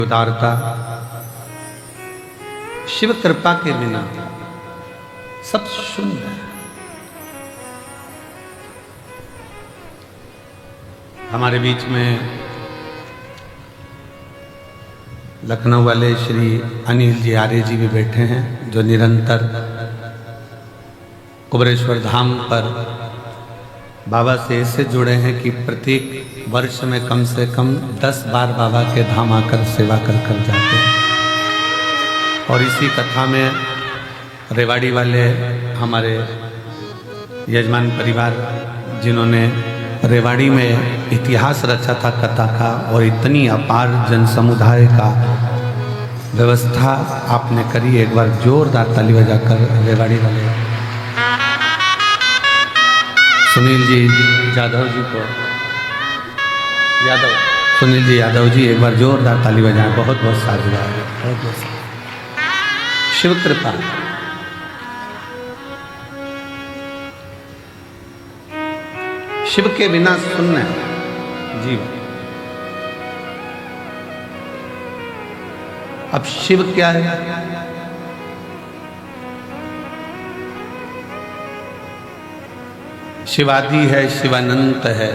उदारता शिव कृपा के बिना सब शून्य है। हमारे बीच में लखनऊ वाले श्री अनिल जी आर्य जी भी बैठे हैं, जो निरंतर कुबरेश्वर धाम पर बाबा से ऐसे जुड़े हैं कि प्रत्येक वर्ष में कम से कम 10 बार बाबा के धाम आकर सेवा कर जाते हैं। और इसी कथा में रेवाड़ी वाले हमारे यजमान परिवार, जिन्होंने रेवाड़ी में इतिहास रचा था कथा का, और इतनी अपार जन समुदाय का व्यवस्था आपने करी। एक बार जोरदार ताली बजाकर रेवाड़ी वाले सुनील जी यादव जी को, सुनील जी यादव जी एक बार जोरदार ताली बजाएं। बहुत बहुत साधुवाद, बहुत बहुत शिव कृपा। शिव के बिना शून्य जीवन। अब शिव क्या है? शिवादि है, शिवानंत है।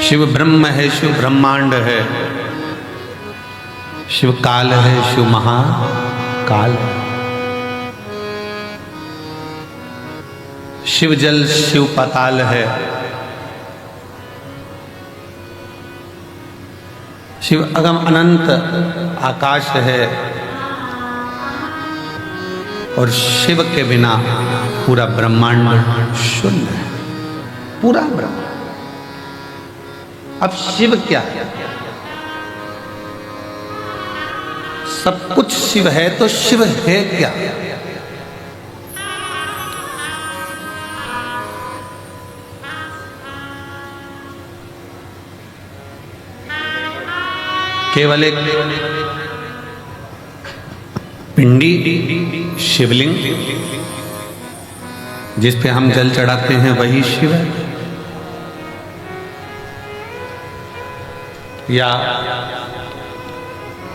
शिव ब्रह्म है, शिव ब्रह्मांड है। शिव काल है, शिव महाकाल है। शिव जल, शिव पाताल है। शिव अगम अनंत आकाश है। और शिव के बिना पूरा ब्रह्मांड शून्य है, पूरा ब्रह्मांड। अब शिव क्या है? सब कुछ शिव है, तो शिव है क्या? केवल एक पिंडी शिवलिंग जिस पे हम जल चढ़ाते हैं वही शिव है? या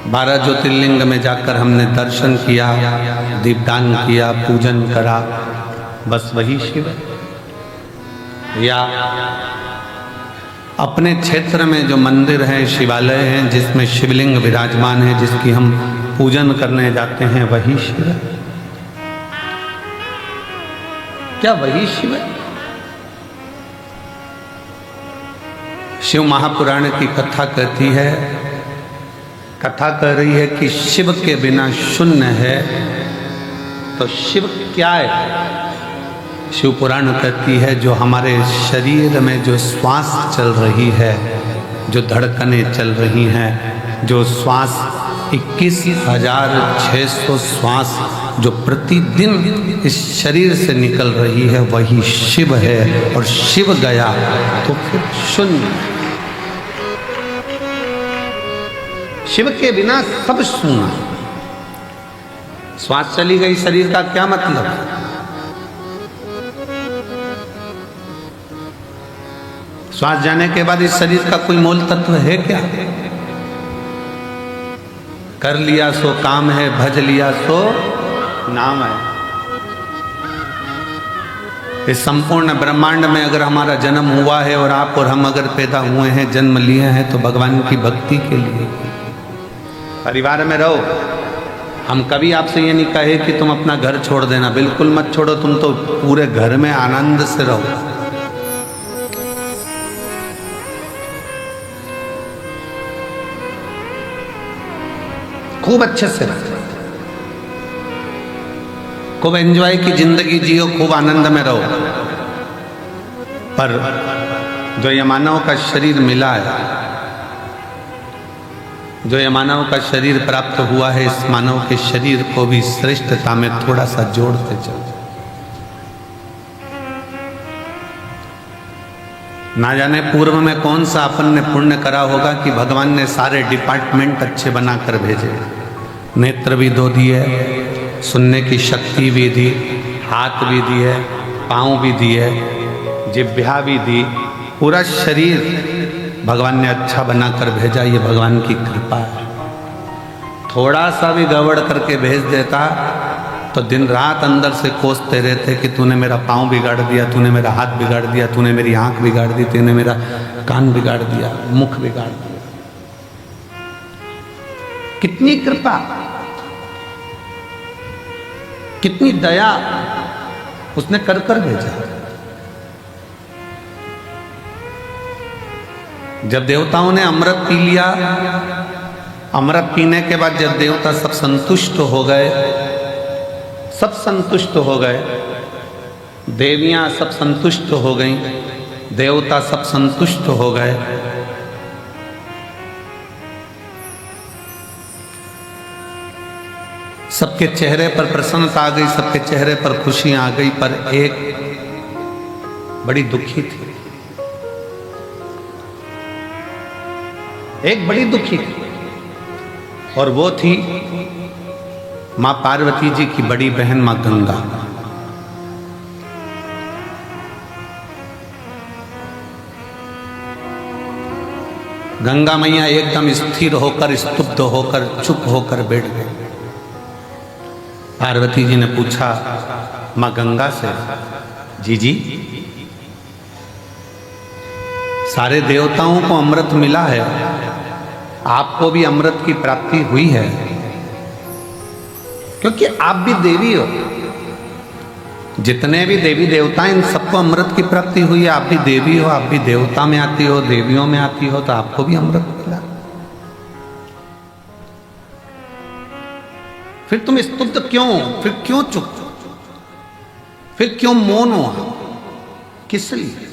12 ज्योतिर्लिंग में जाकर हमने दर्शन किया, दीपदान किया, पूजन करा, बस वही शिव है? या अपने क्षेत्र में जो मंदिर हैं, शिवालय हैं, जिसमें शिवलिंग विराजमान है, जिसकी हम पूजन करने जाते हैं, वही शिव है? क्या वही शिव है? शिव महापुराण की कथा कहती है, कथा कह रही है कि शिव के बिना शून्य है। तो शिव क्या है? शिव पुराण कहती है, जो हमारे शरीर में जो श्वास चल रही है, जो धड़कनें चल रही हैं, जो श्वास 21,600 श्वास जो प्रतिदिन इस शरीर से निकल रही है, वही शिव है। और शिव गया तो फिर शून्य। शिव के बिना सब शून्य। श्वास चली गई, शरीर का क्या मतलब? श्वास जाने के बाद इस शरीर का कोई मूल तत्व है क्या? कर लिया सो काम है, भज लिया सो नाम है। इस संपूर्ण ब्रह्मांड में अगर हमारा जन्म हुआ है और आप और हम अगर पैदा हुए हैं, जन्म लिए हैं, तो भगवान की भक्ति के लिए। परिवार में रहो। हम कभी आपसे ये नहीं कहे कि तुम अपना घर छोड़ देना, बिल्कुल मत छोड़ो। तुम तो पूरे घर में आनंद से रहो। खूब अच्छे से रहो, खूब एंजॉय की जिंदगी जियो, खूब आनंद में रहो। पर जो ये मानव का शरीर मिला है, जो ये मानव का शरीर प्राप्त हुआ है, इस मानव के शरीर को भी श्रेष्ठता में थोड़ा सा जोड़ते चलो। ना जाने पूर्व में कौन सा अपन ने पुण्य करा होगा कि भगवान ने सारे डिपार्टमेंट अच्छे बनाकर भेजे। नेत्र भी दो दिए, सुनने की शक्ति भी दी, हाथ भी दिए, पाँव भी दिए, जिह्वा भी दी, पूरा शरीर भगवान ने अच्छा बनाकर भेजा, ये भगवान की कृपा है। थोड़ा सा भी गड़बड़ करके भेज देता तो दिन रात अंदर से कोसते रहते कि तूने मेरा पाँव बिगाड़ दिया, तूने मेरा हाथ बिगाड़ दिया, तूने मेरी आंख बिगाड़ दी, तूने मेरा कान बिगाड़ दिया, मुख बिगाड़ दिया। कितनी कृपा, कितनी दया उसने कर कर भेजा। जब देवताओं ने अमृत पी लिया, अमृत पीने के बाद जब देवता सब संतुष्ट हो गए, सब संतुष्ट हो गए, देवियां सब संतुष्ट हो गईं, देवता सब संतुष्ट हो गए, सबके चेहरे पर प्रसन्नता आ गई, सबके चेहरे पर खुशियां आ गई, पर एक बड़ी दुखी थी, एक बड़ी दुखी थी, और वो थी मां पार्वती जी की बड़ी बहन मां गंगा। गंगा मैया एकदम स्थिर होकर, स्तब्ध होकर, चुप होकर बैठ गई। पार्वती जी ने पूछा मां गंगा से, जी सारे देवताओं को अमृत मिला है, आपको भी अमृत की प्राप्ति हुई है, क्योंकि आप भी देवी हो। जितने भी देवी देवता हैं इन सबको अमृत की प्राप्ति हुई है, आप भी देवी हो, आप भी देवता में आती हो, देवियों में आती हो, तो आपको भी अमृत मिला। फिर तुम स्तुब्ध क्यों, फिर क्यों चुप, फिर क्यों मौन हो, किस लिए?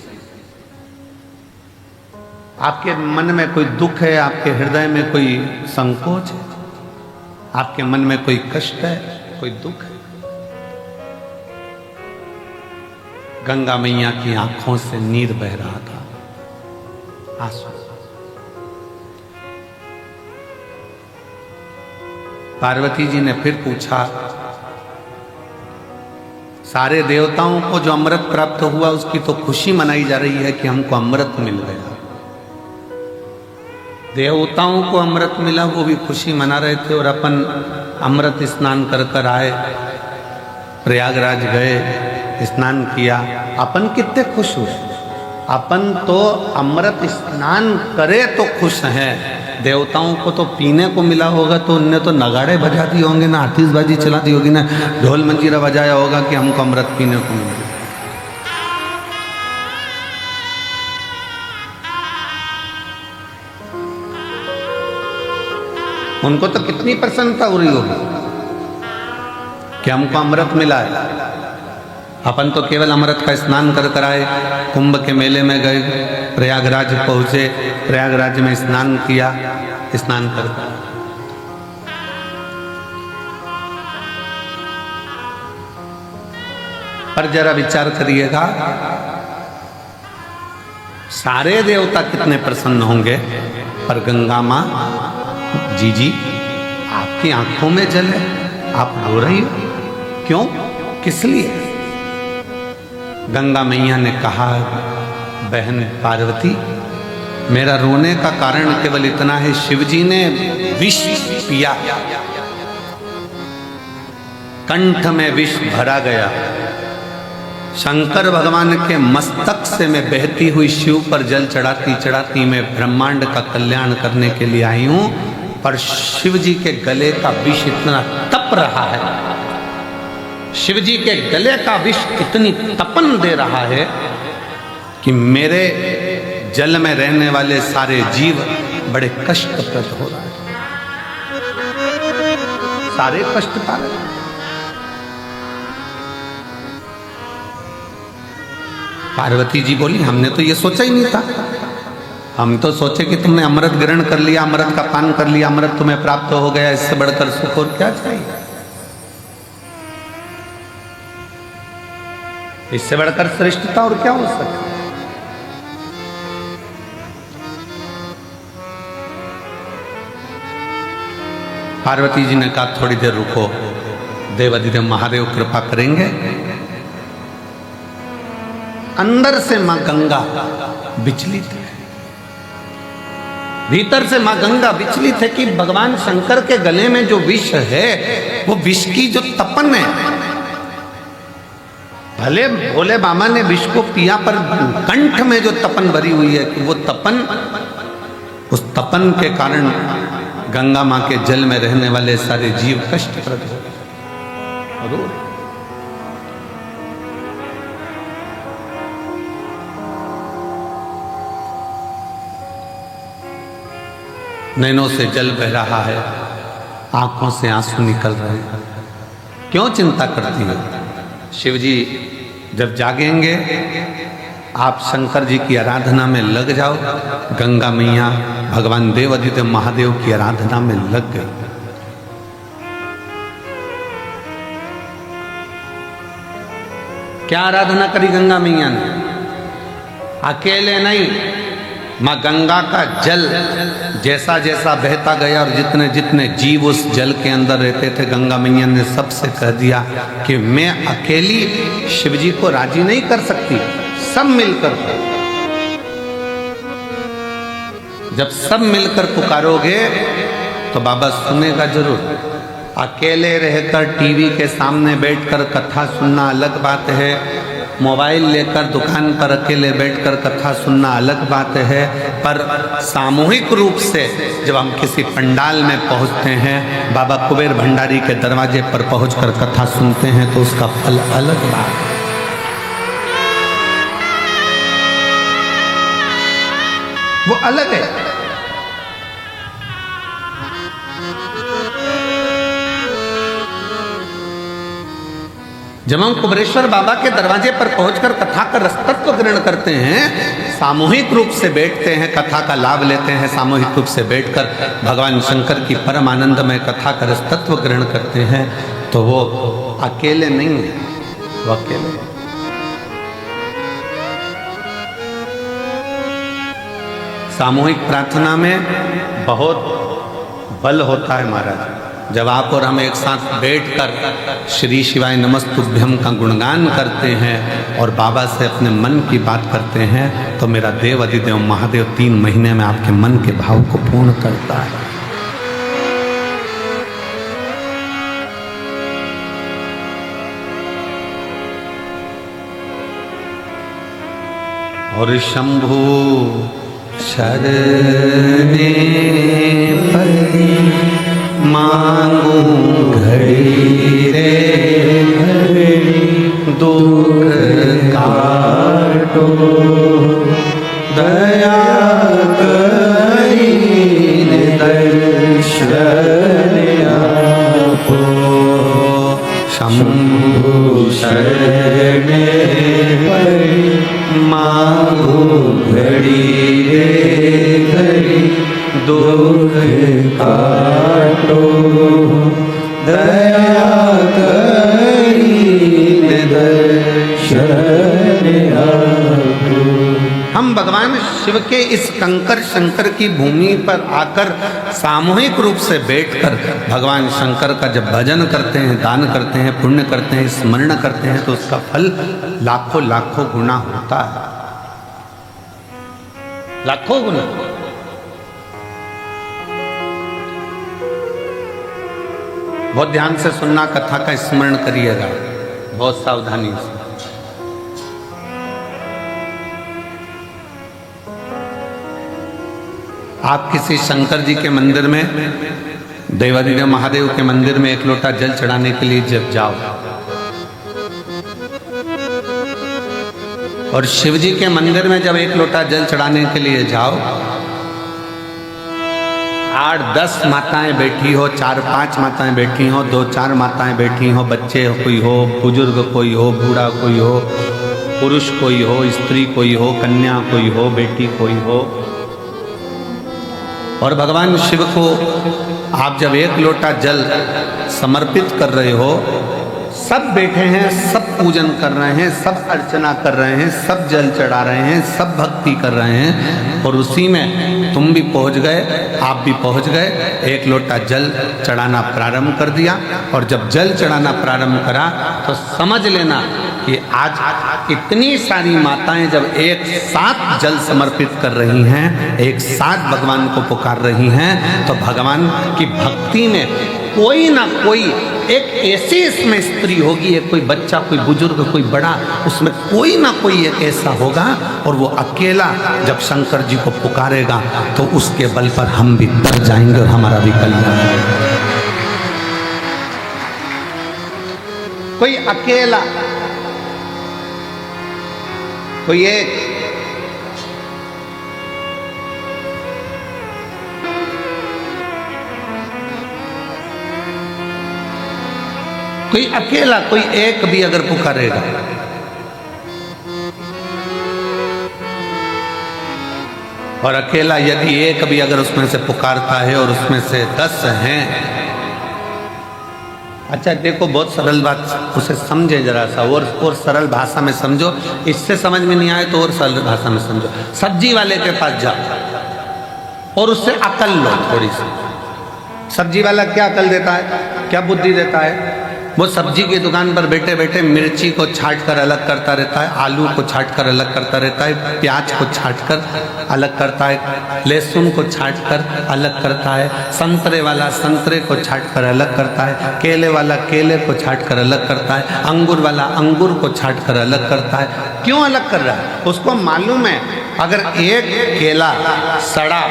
आपके मन में कोई दुख है, आपके हृदय में कोई संकोच है, आपके मन में कोई कष्ट है, कोई दुख है? गंगा मैया की आंखों से नीर बह रहा था, आंसू। पार्वती जी ने फिर पूछा, सारे देवताओं को जो अमृत प्राप्त हुआ उसकी तो खुशी मनाई जा रही है कि हमको अमृत मिल गया। देवताओं को अमृत मिला, वो भी खुशी मना रहे थे, और अपन अमृत स्नान कर कर आए, प्रयागराज गए, स्नान किया, अपन कितने खुश हुए। अपन तो अमृत स्नान करे तो खुश हैं, देवताओं को तो पीने को मिला होगा तो उनने तो नगाड़े बजा दिए होंगे, ना आतिशबाजी चला दी होगी, ना ढोल मंजीरा बजाया होगा कि हमको अमृत पीने को मिला। उनको तो कितनी प्रसन्नता हो रही होगी कि हमको अमृत मिला है। अपन तो केवल अमृत का स्नान कर कर आए, कुंभ के मेले में गए, प्रयागराज पहुंचे, प्रयागराज में स्नान किया, स्नान कर पर जरा विचार करिएगा, सारे देवता कितने प्रसन्न होंगे, पर गंगा मां, जी आपकी आंखों में जल है, आप रो रही हो, क्यों, किस लिए? गंगा मैया ने कहा, बहन पार्वती, मेरा रोने का कारण केवल इतना है, शिवजी ने विष पिया, कंठ में विष भरा गया, शंकर भगवान के मस्तक से मैं बहती हुई शिव पर जल चढ़ाती चढ़ाती मैं ब्रह्मांड का कल्याण करने के लिए आई हूं, पर शिव जी के गले का विष इतना तप रहा है, शिव जी के गले का विष इतनी तपन दे रहा है कि मेरे जल में रहने वाले सारे जीव बड़े कष्टप्रद हो रहे हैं, सारे कष्ट पा रहे हैं। पार्वती जी बोली, हमने तो ये सोचा ही नहीं था, हम तो सोचे कि तुमने अमृत ग्रहण कर लिया, अमृत का पान कर लिया, अमृत तुम्हें प्राप्त हो गया, इससे बढ़कर सुख और क्या चाहिए, इससे बढ़कर श्रेष्ठता और क्या हो सकती। पार्वती जी ने कहा, थोड़ी देर रुको, देवाधिदेव महादेव कृपा करेंगे। अंदर से मां गंगा विचलित है, भीतर से मां गंगा विचलित है कि भगवान शंकर के गले में जो विष है वो विष की जो तपन है, भले भोले बाबा ने विष को पिया पर कंठ में जो तपन भरी हुई है कि वो तपन, उस तपन के कारण गंगा मां के जल में रहने वाले सारे जीव कष्टप्रद हो रहे। नैनों से जल बह रहा है, आंखों से आंसू निकल रहे हैं। क्यों चिंता करती है? शिव जी जब जागेंगे आप शंकर जी की आराधना में लग जाओ। गंगा मैया भगवान देवादिदेव महादेव की आराधना में लग गई। क्या आराधना करी गंगा मैया ने? अकेले नहीं, मां गंगा का जल जैसा जैसा बहता गया और जितने जितने जीव उस जल के अंदर रहते थे, गंगा मैया ने सबसे कह दिया कि मैं अकेली शिव जी को राजी नहीं कर सकती, सब मिलकर। जब सब मिलकर पुकारोगे तो बाबा सुनेगा जरूर। अकेले रहकर टीवी के सामने बैठकर कथा सुनना अलग बात है, मोबाइल लेकर दुकान पर अकेले बैठकर कथा सुनना अलग बात है, पर सामूहिक रूप से जब हम किसी पंडाल में पहुंचते हैं, बाबा कुबेर भंडारी के दरवाजे पर पहुंचकर कथा सुनते हैं तो उसका फल अलग बात है। वो अलग है। जब हम कुबरेश्वर बाबा के दरवाजे पर पहुंचकर कथा का रसतत्व ग्रहण करते हैं, सामूहिक रूप से बैठते हैं, कथा का लाभ लेते हैं, सामूहिक रूप से बैठकर भगवान शंकर की परम आनंदमय कथा का रसतत्व ग्रहण करते हैं, तो वो अकेले नहीं है, वो अकेले है। सामूहिक प्रार्थना में बहुत बल होता है महाराज। जब आप और हम एक साथ बैठकर श्री शिवाय नमस्तुभ्यम का गुणगान करते हैं और बाबा से अपने मन की बात करते हैं, तो मेरा देव अधिदेव महादेव 3 महीने में आपके मन के भाव को पूर्ण करता है। और शंभु शरणे परी मांगू घड़ी रे घड़ी, दुख काटो दया करी दर्शन आपो। शंभु शरणे परी मांगू घड़ी रे घड़ी, दुख काटो दया करी दर्शन आपो। हम भगवान शिव के इस कंकर शंकर की भूमि पर आकर सामूहिक रूप से बैठकर भगवान शंकर का जब भजन करते हैं, दान करते हैं, पुण्य करते हैं, स्मरण करते हैं, तो उसका फल लाखों लाखों गुना होता है, लाखों गुना। बहुत ध्यान से सुनना, कथा का स्मरण करिएगा बहुत सावधानी से। आप किसी शंकर जी के मंदिर में, देवादिदेव महादेव के मंदिर में एक लोटा जल चढ़ाने के लिए जब जाओ और शिव जी के मंदिर में जब एक लोटा जल चढ़ाने के लिए जाओ, 8-10 माताएं बैठी हो, 4-5 माताएं बैठी हो, 2-4 माताएं बैठी हो, बच्चे कोई हो, बुजुर्ग कोई हो, बूढ़ा कोई हो, पुरुष कोई हो, स्त्री कोई हो, कन्या कोई हो, बेटी कोई हो, और भगवान शिव को आप जब एक लोटा जल समर्पित कर रहे हो, सब बैठे हैं, सब पूजन कर रहे हैं, सब अर्चना कर रहे हैं, सब जल चढ़ा रहे हैं, सब भक्ति कर रहे हैं, और उसी में तुम भी पहुंच गए, आप भी पहुंच गए, एक लोटा जल चढ़ाना प्रारंभ कर दिया। और जब जल चढ़ाना प्रारंभ करा तो समझ लेना कि आज इतनी सारी माताएं जब एक साथ जल समर्पित कर रही हैं, एक साथ भगवान को पुकार रही हैं, तो भगवान की भक्ति में कोई ना कोई एक ऐसी इसमें स्त्री होगी, एक कोई बच्चा, कोई बुजुर्ग, कोई बड़ा, उसमें कोई ना कोई एक ऐसा होगा, और वो अकेला जब शंकर जी को पुकारेगा तो उसके बल पर हम भी तर जाएंगे और हमारा भी कल्याण होगा। कोई अकेला, कोई एक, कोई अकेला, कोई एक भी अगर पुकारेगा, और अकेला यदि एक भी अगर उसमें से पुकारता है और उसमें से 10 हैं, अच्छा देखो बहुत सरल बात, उसे समझे जरा सा, और सरल भाषा में समझो, इससे समझ में नहीं आए तो और सरल भाषा में समझो। सब्जी वाले के पास जाओ और उससे अकल लो थोड़ी सी। सब्जी वाला क्या अकल देता है, क्या बुद्धि देता है? वो सब्जी की दुकान पर बैठे बैठे मिर्ची को छांट कर अलग करता रहता है, आलू को छांट कर अलग करता रहता है, प्याज को छांट कर अलग करता है, लहसुन को छांट कर अलग करता है, संतरे वाला संतरे को छांट कर अलग करता है, केले वाला केले को छांट कर अलग करता है, अंगूर वाला अंगूर को छांट कर अलग करता है। क्यों अलग कर रहा है? उसको मालूम है अगर एक केला सड़ा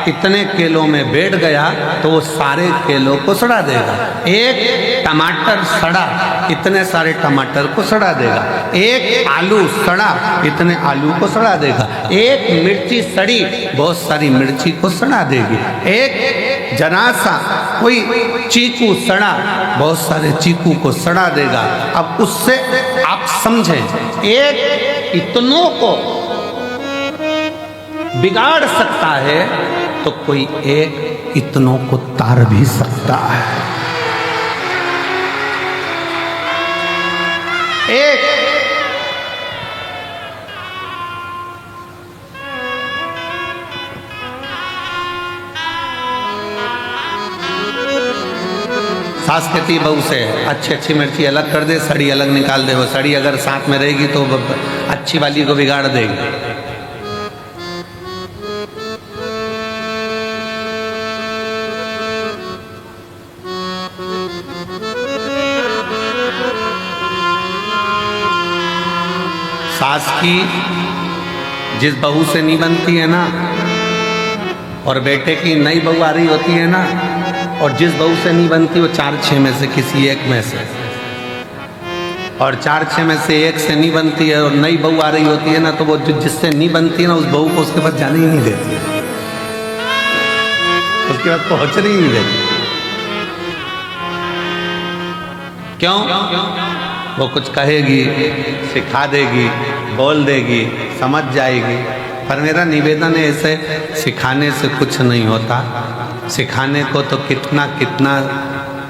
इतने केलों में बैठ गया तो वो सारे केलों को सड़ा देगा। एक टमाटर सड़ा इतने सारे टमाटर को सड़ा देगा। एक आलू सड़ा इतने आलू को सड़ा देगा। एक मिर्ची सड़ी बहुत सारी मिर्ची को सड़ा देगी। एक जरा सा कोई चीकू सड़ा बहुत सारे चीकू को सड़ा देगा। अब उससे आप समझें, एक इतनों को बिगाड़ सकता है तो कोई एक इतनों को तार भी सकता है। एक सास कहती बहू से अच्छी अच्छी मिर्ची अलग कर दे, सड़ी अलग निकाल दे। वो सड़ी अगर साथ में रहेगी तो अच्छी वाली को बिगाड़ देगी। सास की जिस बहू से नहीं बनती है ना, और बेटे की नई बहू आ रही होती है ना, और जिस बहू से नहीं बनती वो 4-6 में से किसी एक में से, और 4-6 में से एक से नहीं बनती है और नई बहू आ रही होती है ना, तो वो जिससे नहीं बनती है ना उस बहू को उसके पास जाने ही नहीं देती है, उसके बाद पहुंचने ही नहीं देती। क्यों? वो कुछ कहेगी, सिखा देगी, बोल देगी, समझ जाएगी। पर मेरा निवेदन है, ऐसे सिखाने से कुछ नहीं होता। सिखाने को तो कितना कितना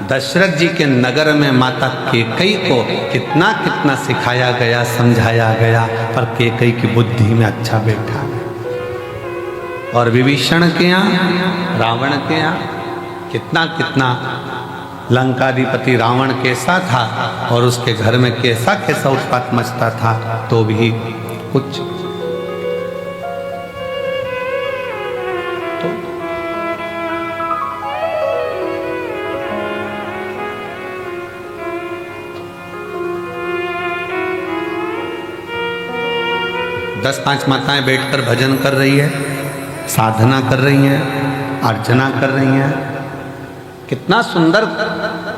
दशरथ जी के नगर में माता कैकेयी को कितना कितना सिखाया गया, समझाया गया, पर कैकेयी की बुद्धि में अच्छा बैठा। और विभीषण के यहाँ, रावण के यहाँ कितना कितना लंकाधिपति रावण कैसा था और उसके घर में कैसा कैसा उत्पात मचता था, तो भी कुछ तो दस 5 माताएं बैठकर भजन कर रही है, साधना कर रही हैं, अर्चना कर रही हैं। कितना सुंदर।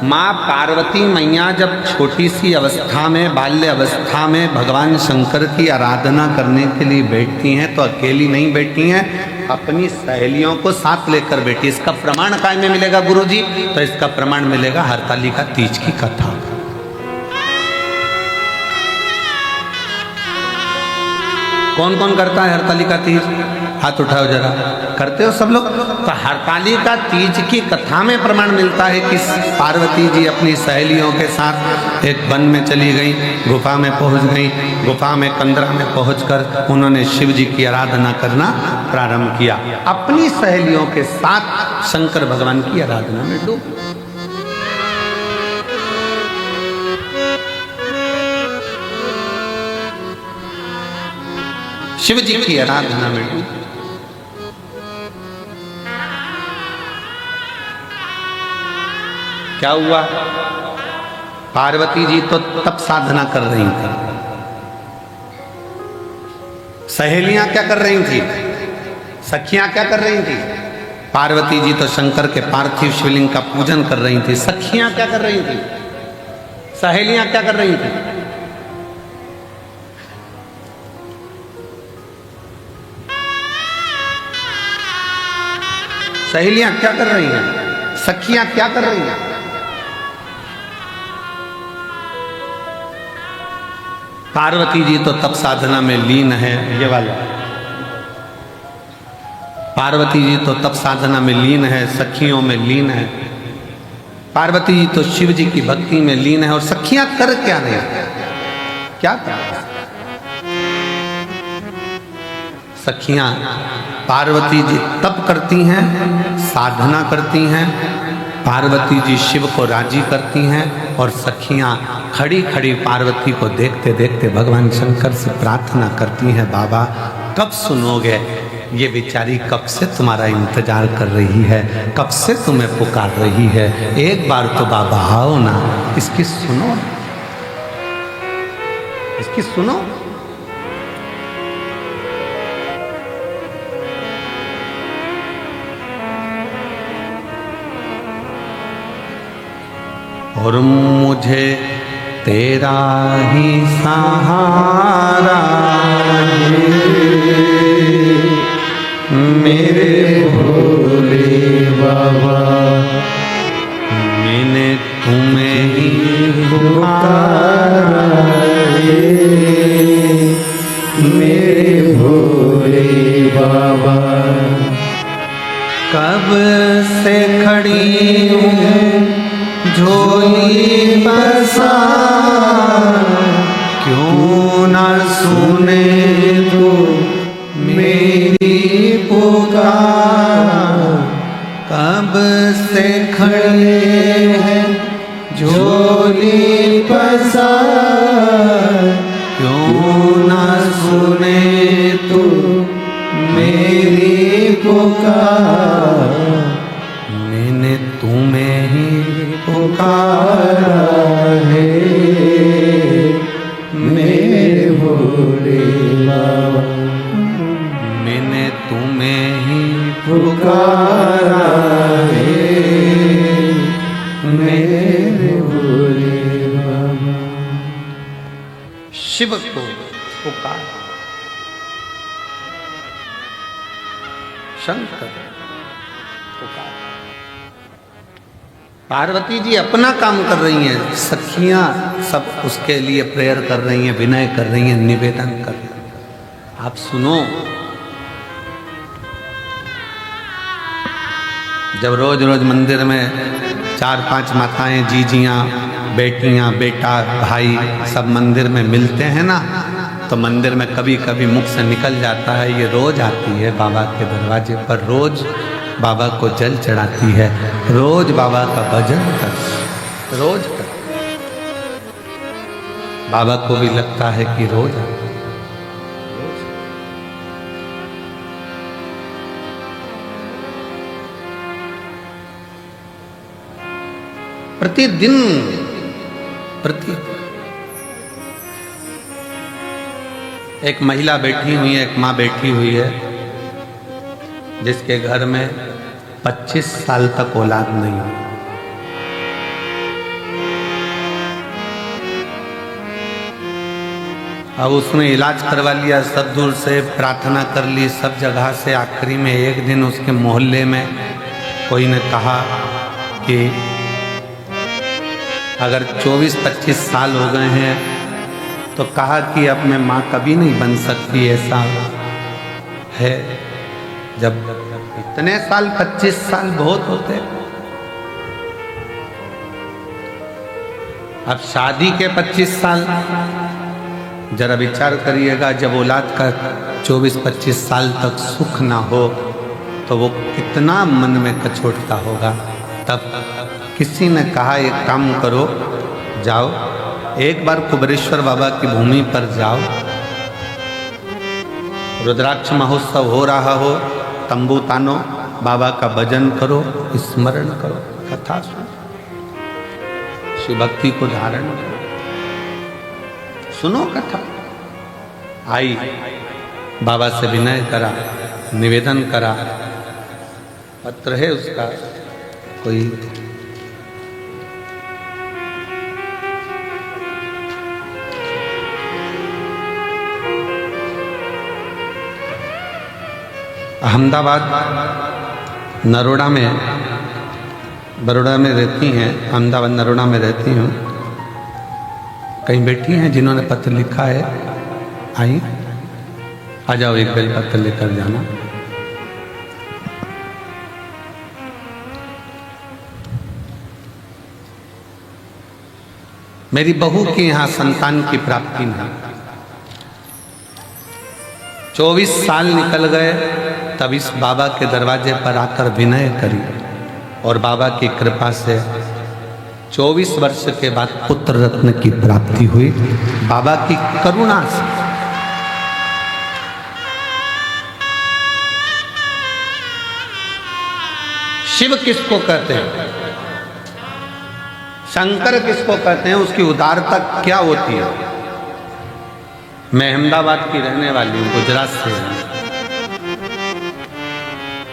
माँ पार्वती मैया जब छोटी सी अवस्था में, बाल्य अवस्था में भगवान शंकर की आराधना करने के लिए बैठती हैं तो अकेली नहीं बैठी हैं, अपनी सहेलियों को साथ लेकर बैठी। इसका प्रमाण काय में मिलेगा गुरुजी? तो इसका प्रमाण मिलेगा हरतालिका तीज की कथा। कौन कौन करता है हरतालिका तीज? हाथ उठाओ जरा। करते हो सब लोग? तो हरतालिका तीज की कथा में प्रमाण मिलता है कि पार्वती जी अपनी सहेलियों के साथ एक वन में चली गई, गुफा में पहुंच गई। गुफा में कंदरा में पहुंचकर उन्होंने शिव जी की आराधना करना प्रारंभ किया। अपनी सहेलियों के साथ शंकर भगवान की आराधना में डूब। शिव जी की आराधना में डूब। क्या हुआ? पार्वती जी तो तप साधना कर रही थी, सहेलियां क्या कर रही थी, सखियां क्या कर रही थी? पार्वती जी तो शंकर के पार्थिव शिवलिंग का पूजन कर रही थी। सखियां क्या कर रही थी? सहेलियां क्या कर रही थी? सहेलियां क्या कर रही हैं? सखियां क्या कर रही हैं? पार्वती जी तो तप साधना में लीन है। ये वाला पार्वती जी तो तप साधना में लीन है, सखियों में लीन है। पार्वती जी तो शिव जी की भक्ति में लीन है। और सखियां कर क्या रही? क्या कर? सखियां पार्वती जी तप करती हैं, साधना करती हैं। पार्वती जी शिव को राजी करती हैं और सखियां खड़ी खड़ी पार्वती को देखते देखते भगवान शंकर से प्रार्थना करती हैं, बाबा कब सुनोगे? ये बेचारी कब से तुम्हारा इंतजार कर रही है, कब से तुम्हें पुकार रही है। एक बार तो बाबा आओ ना, इसकी सुनो, इसकी सुनो। और मुझे तेरा ही सहारा मेरे भोले बाबा, मैंने तुम्हें ही पुकारा मेरे भोले बाबा। कब से खड़ी हूँ झोली बसा, क्यों ना सुने तो मेरी पुकार। कब से खड़े हैं झोली बसा, क्यों ना सुने तो मेरी पुकार। मैंने तुम्हें ही पुकारा है मेरे भोले बाबा, मैंने तुम्हें ही पुकारा है मेरे भोले बाबा। शिव को पुकार, शंकर पुकार। पार्वती जी अपना काम कर रही हैं, सखियां सब उसके लिए प्रेयर कर रही हैं, विनय कर रही हैं, निवेदन कर रही हैं। आप सुनो, जब रोज रोज मंदिर में 4-5 माताएं, जीजियां, बेटियां, बेटा, भाई सब मंदिर में मिलते हैं ना, तो मंदिर में कभी कभी मुख से निकल जाता है, ये रोज आती है बाबा के दरवाजे पर, रोज बाबा को जल चढ़ाती है, रोज बाबा का भजन कर, रोज कर। बाबा को भी लगता है कि रोज प्रतिदिन एक महिला बैठी हुई है, एक माँ बैठी हुई है, जिसके घर में 25 साल तक औलाद नहीं हुई। अब उसने इलाज करवा लिया, सब दूर से प्रार्थना कर ली, सब जगह से। आखिरी में एक दिन उसके मोहल्ले में कोई ने कहा कि अगर 24-25 साल हो गए हैं तो कहा कि अब मैं माँ कभी नहीं बन सकती, ऐसा है। जब इतने साल, 25 साल बहुत होते। अब शादी के 25 साल, जरा विचार करिएगा, जब औलाद का 24-25 साल तक सुख ना हो तो वो कितना मन में कचोटता होगा। तब किसी ने कहा एक काम करो, जाओ एक बार कुबेरेश्वर बाबा की भूमि पर जाओ, रुद्राक्ष महोत्सव हो रहा हो, तंबू तानो, बाबा का भजन करो, स्मरण करो, कथा सुनो, शिव भक्ति को धारण करो, सुनो कथा। आई बाबा से विनय करा, निवेदन करा, पत्र है उसका कोई, अहमदाबाद नरोड़ा में, बड़ौदा में रहती हैं, अहमदाबाद नरोड़ा में रहती हूँ। कहीं बैठी हैं जिन्होंने पत्र लिखा है, आई आ जाओ, एक बेल पत्र लेकर जाना। मेरी बहू के यहाँ संतान की प्राप्ति नहीं, 24 साल निकल गए, तब इस बाबा के दरवाजे पर आकर विनय करी और बाबा की कृपा से 24 वर्ष के बाद पुत्र रत्न की प्राप्ति हुई, बाबा की करुणा से। शिव किसको कहते हैं, शंकर किसको कहते हैं, उसकी उदारता क्या होती है। मैं अहमदाबाद की रहने वाली हूं, गुजरात से हूं।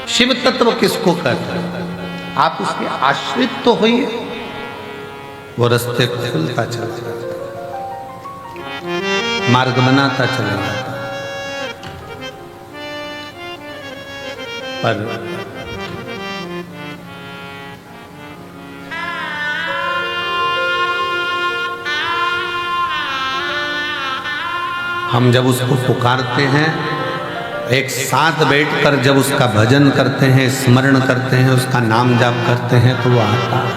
शिव तत्व किसको कहते हैं, आप उसके आश्रित तो होइए, वो रास्ते खुलता चला जाता, मार्ग बनाता चला जाता। पर हम जब उसको पुकारते हैं, एक साथ बैठकर जब उसका भजन करते हैं, स्मरण करते हैं, उसका नाम जाप करते हैं, तो वो आता है।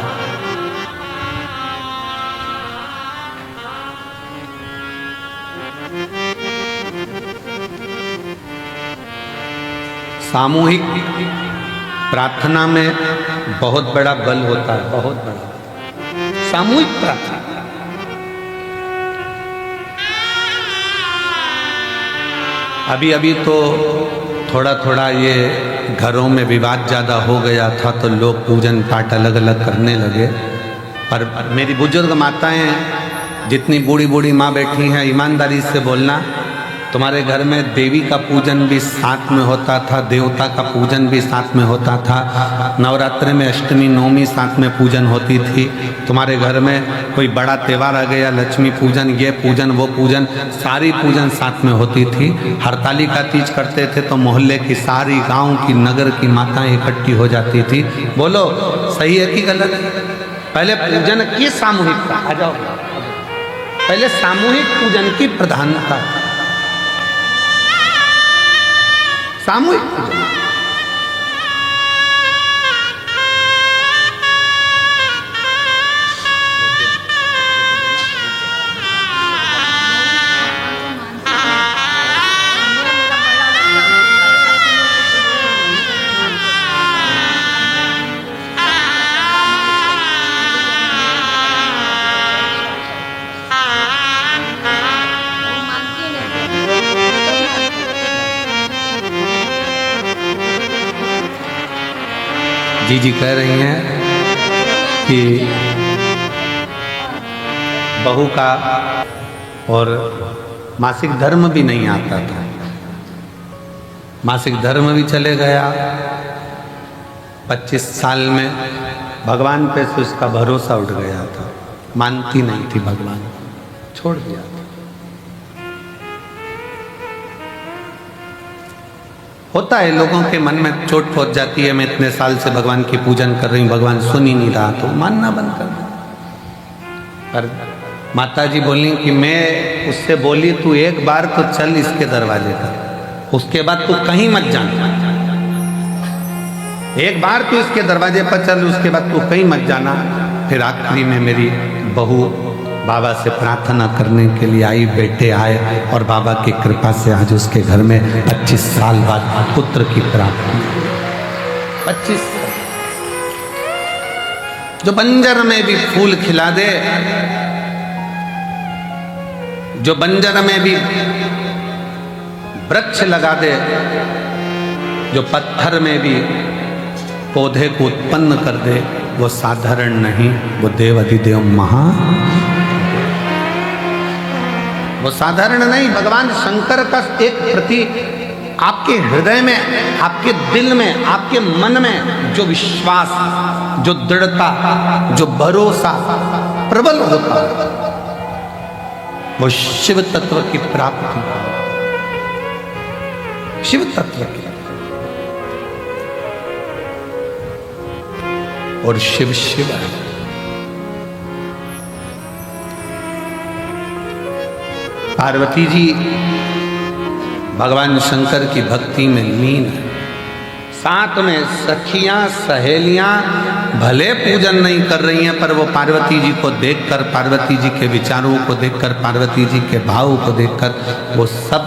सामूहिक प्रार्थना में बहुत बड़ा बल होता है, बहुत बड़ा सामूहिक प्रार्थना। अभी अभी तो थोड़ा थोड़ा ये घरों में विवाद ज़्यादा हो गया था, तो लोग पूजन पाठ अलग अलग करने लगे। पर मेरी बुजुर्ग माताएं, जितनी बूढ़ी बूढ़ी माँ बैठी हैं, ईमानदारी से बोलना, तुम्हारे घर में देवी का पूजन भी साथ में होता था, देवता का पूजन भी साथ में होता था, नवरात्रि में अष्टमी नवमी साथ में पूजन होती थी। तुम्हारे घर में कोई बड़ा त्यौहार आ गया, लक्ष्मी पूजन, ये पूजन, वो पूजन, सारी पूजन साथ में होती थी। हरतालिका तीज करते थे तो मोहल्ले की सारी, गांव की, नगर की माताएं इकट्ठी हो जाती थी। बोलो सही है कि गलत है? पहले पूजन की सामूहिकता, आ जाओ, पहले सामूहिक पूजन की प्रधानता, सामूहिक पूजन। जी कह रही हैं कि बहू का और मासिक धर्म भी नहीं आता था, मासिक धर्म भी चले गया। 25 साल में भगवान पे से उसका भरोसा उठ गया था, मानती नहीं थी भगवान, छोड़ दिया था। होता है, लोगों के मन में चोट पहुंच जाती है, मैं इतने साल से भगवान की पूजन कर रही हूँ, भगवान सुन ही नहीं रहा, तो मानना बंद कर दो। पर माता जी बोली कि मैं उससे बोली, तू एक बार तो चल इसके दरवाजे पर, उसके बाद तू कहीं मत जाना। एक बार तू इसके दरवाजे पर चल, उसके बाद तू कहीं मत जाना। फिर आखिरी में मेरी बहू बाबा से प्रार्थना करने के लिए आई, बेटे आए, और बाबा की कृपा से आज उसके घर में 25 साल बाद पुत्र की प्राप्ति। 25 जो बंजर में भी फूल खिला दे, जो बंजर में भी वृक्ष लगा दे जो पत्थर में भी पौधे को उत्पन्न कर दे, वो साधारण नहीं, वो देव अधिदेव महा, वो साधारण नहीं। भगवान शंकर का एक प्रतीक आपके हृदय में, आपके दिल में, आपके मन में जो विश्वास, जो दृढ़ता, जो भरोसा प्रबल होता है, वो शिव तत्व की प्राप्ति, शिव तत्व की। और शिव शिव है। पार्वती जी भगवान शंकर की भक्ति में लीन है। साथ में सखियां सहेलियां भले पूजन नहीं कर रही हैं, पर वो पार्वती जी को देखकर, पार्वती जी के विचारों को देखकर, पार्वती जी के भाव को देखकर वो सब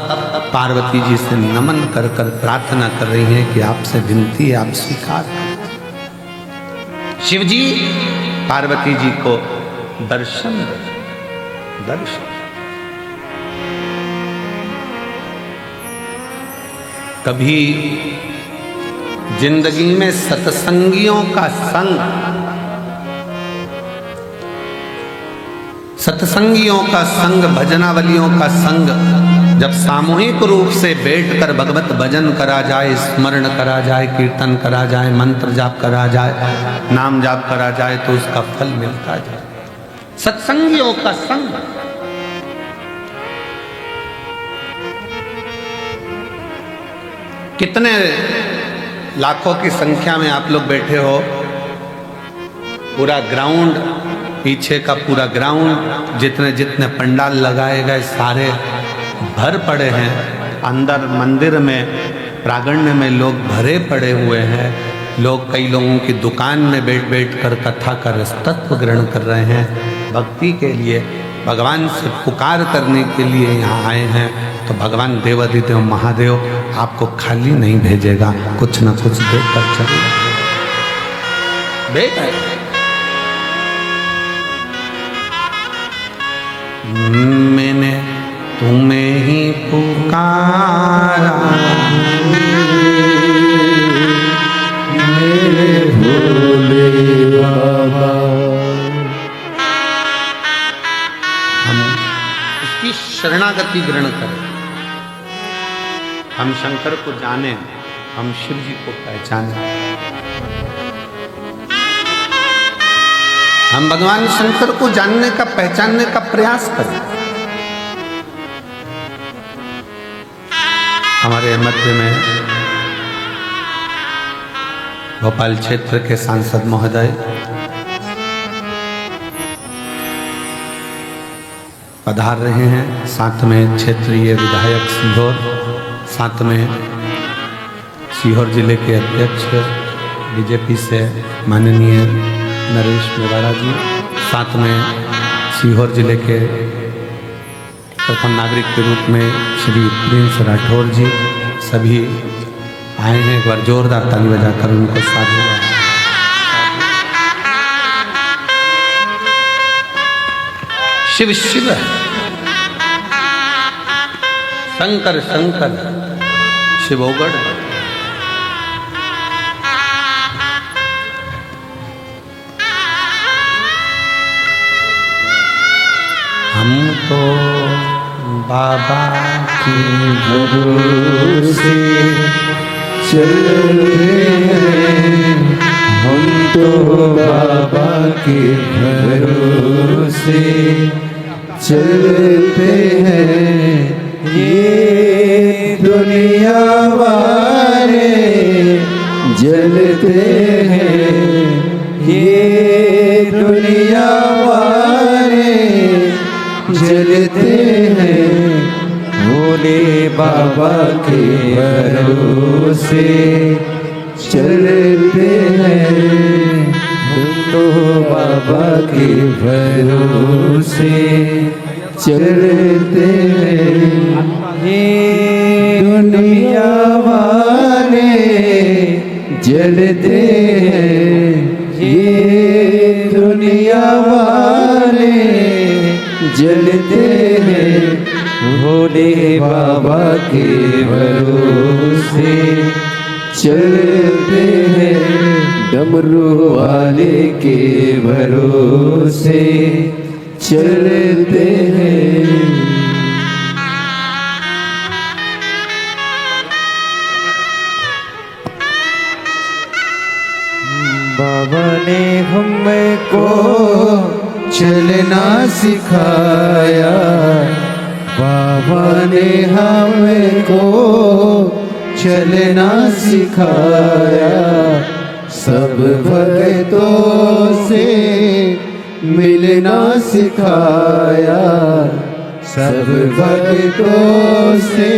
पार्वती जी से नमन कर कर प्रार्थना कर रही हैं कि आपसे विनती है, आप स्वीकार करें। शिव जी पार्वती जी को दर्शन दर्शन। कभी जिंदगी में सत्संगियों का संग, सत्संगियों का संग, भजनावलियों का संग जब सामूहिक रूप से बैठकर भगवत भजन करा जाए, स्मरण करा जाए, कीर्तन करा जाए, मंत्र जाप करा जाए, नाम जाप करा जाए, तो उसका फल मिलता जाए। सत्संगियों का संग। कितने लाखों की संख्या में आप लोग बैठे हो, पूरा ग्राउंड, पीछे का पूरा ग्राउंड, जितने जितने पंडाल लगाए गए सारे भर पड़े हैं। अंदर मंदिर में, प्रांगण में लोग भरे पड़े हुए हैं। लोग, कई लोगों की दुकान में बैठ बैठ कर कथा का तत्व ग्रहण कर रहे हैं। भक्ति के लिए, भगवान से पुकार करने के लिए यहाँ आए हैं। तो भगवान देवाधिदेव महादेव आपको खाली नहीं भेजेगा, कुछ न कुछ देकर चलेगा। मैंने तुम्हें ही पुकारा, मेरे भोले बाबा। हम उसकी शरणागति ग्रहण करें, हम शंकर को जाने, हम शिव जी को पहचाने, हम भगवान शंकर को जानने का, पहचानने का प्रयास करें। हमारे मध्य में भोपाल क्षेत्र के सांसद महोदय पधार रहे हैं, साथ में क्षेत्रीय विधायक सीहोर, साथ में सीहोर जिले के अध्यक्ष बीजेपी से माननीय नरेश मेवाड़ा जी, साथ में सीहोर जिले के प्रथम नागरिक के रूप में श्री प्रिंस राठौर जी, सभी आए हैं। एक बार जोरदार ताली बजाकर उनको साधु। शिव शिव है, शंकर शंकर, शिवोगढ़। हम तो बाबा की भरोसे चलते हैं, हम तो बाबा के भरोसे चलते हैं। ये दुनिया वाले जलते हैं, ये दुनिया वाले जलते हैं। भोले बाबा के भरोसे चलते हैं, हम तो बाबा के भरोसे चलते हैं। ये दुनिया वाले जलते हैं, ये दुनिया वाले जलते हैं। भोले बाबा के भरोसे चलते हैं, डमरू वाले के भरोसे चलते हैं। बाबा ने हमको चलना सिखाया, बाबा ने हमको चलना सिखाया, सब भक्तों से मिलना सिखाया, सब भक्तों से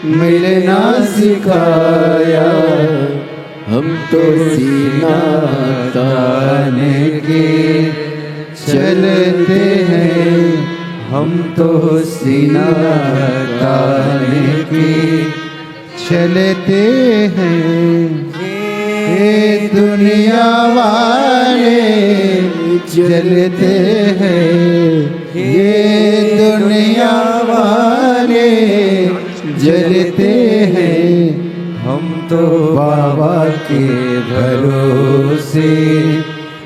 मिलना सिखाया। हम तो सीना ताने के चलते हैं, हम तो सीना ताने के चलते हैं। ये दुनिया वाले चलते हैं, ये दुनिया वाले जलते हैं। हम तो बाबा के भरोसे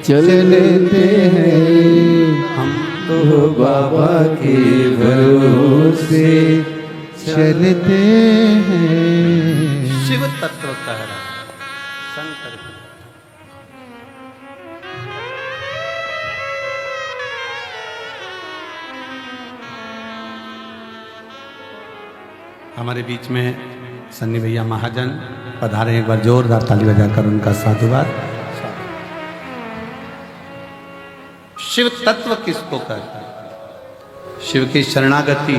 चलते हैं, हम तो बाबा के भरोसे चलते हैं। शिव तत्व कह रहा शंकर। हमारे बीच में सन्नी भैया महाजन पधारे, एक बार जोरदार ताली बजाकर उनका साधुवाद। शिव तत्व किसको कहते हैं? शिव की शरणागति,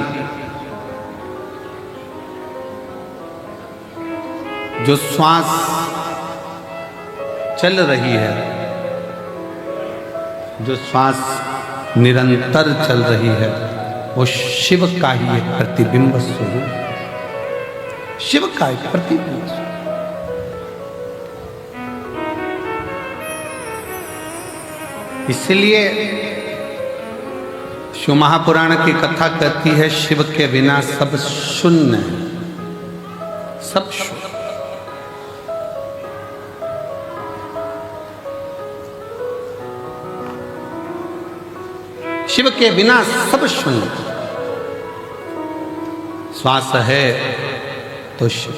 जो श्वास चल रही है, जो श्वास निरंतर चल रही है, वो शिव का ही एक प्रतिबिंब स्वरूप, शिव का एक प्रतिबिंब। इसलिए शिव महापुराण की कथा कहती है, शिव के बिना सब शून्य है, सब शून्य। शिव के बिना सब शून्य। श्वास है तो शिव।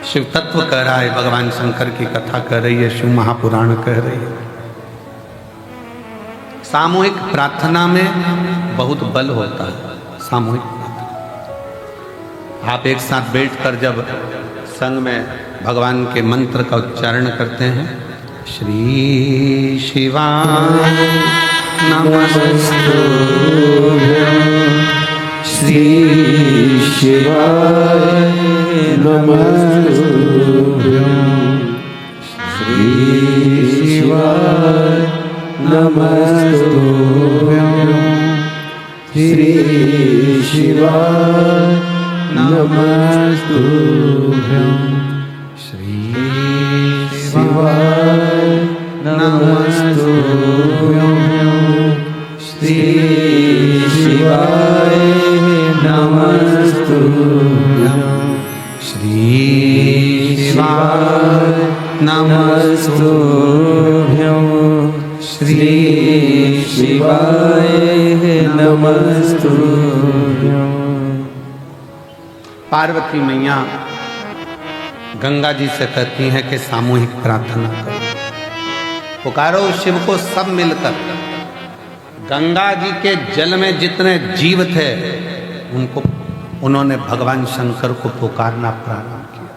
शिव तत्व कह रहा है, भगवान शंकर की कथा कह रही है, शिव महापुराण कह रही है। सामूहिक प्रार्थना में बहुत बल होता है। सामूहिक प्रार्थना, आप एक साथ बैठकर जब संग में भगवान के मंत्र का उच्चारण करते हैं, श्री शिवाय नमस्तुभ्यं, श्री शिवाय नमस्तुभ्यं, श्री शिवाय नमस्तुभ्यं, श्री शिवाय नमस्तुभ्यं, श्री शिवाय नमस्तुभ्यं, श्री शिवाय नमस्तुभ्यं, श्री शिवाय नमस्तुभ्यं, श्री शिवाय नमस्तुभ्यं। पार्वती मैया गंगा जी से कहती हैं कि सामूहिक प्रार्थना करो, पुकारो शिव को सब मिलकर। गंगा जी के जल में जितने जीव थे, उनको उन्होंने भगवान शंकर को पुकारना प्रारंभ किया।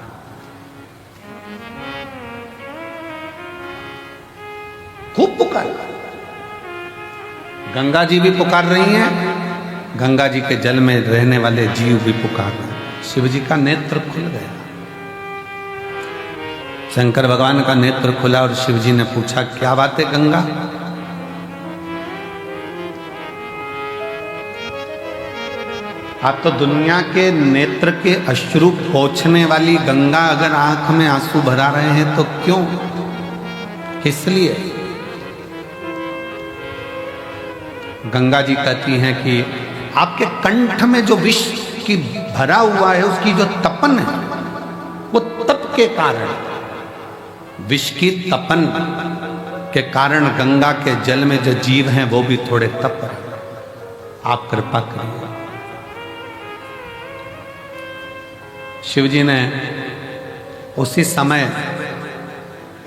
खूब पुकारा। गंगा जी भी पुकार रही हैं, गंगा जी के जल में रहने वाले जीव भी पुकार रहे हैं। शिव जी का नेत्र खुल गया, शंकर भगवान का नेत्र खुला और शिव जी ने पूछा, क्या बात है गंगा? आप तो दुनिया के नेत्र के अश्रु पोंछने वाली गंगा अगर आंख में आंसू भरा रहे हैं तो क्यों, किस लिए? गंगा जी कहती हैं कि आपके कंठ में जो विष की भरा हुआ है, उसकी जो तपन है, वो तप के कारण, विष की तपन के कारण गंगा के जल में जो जीव हैं वो भी थोड़े तप रहे। आप कृपा करिए। शिवजी ने उसी समय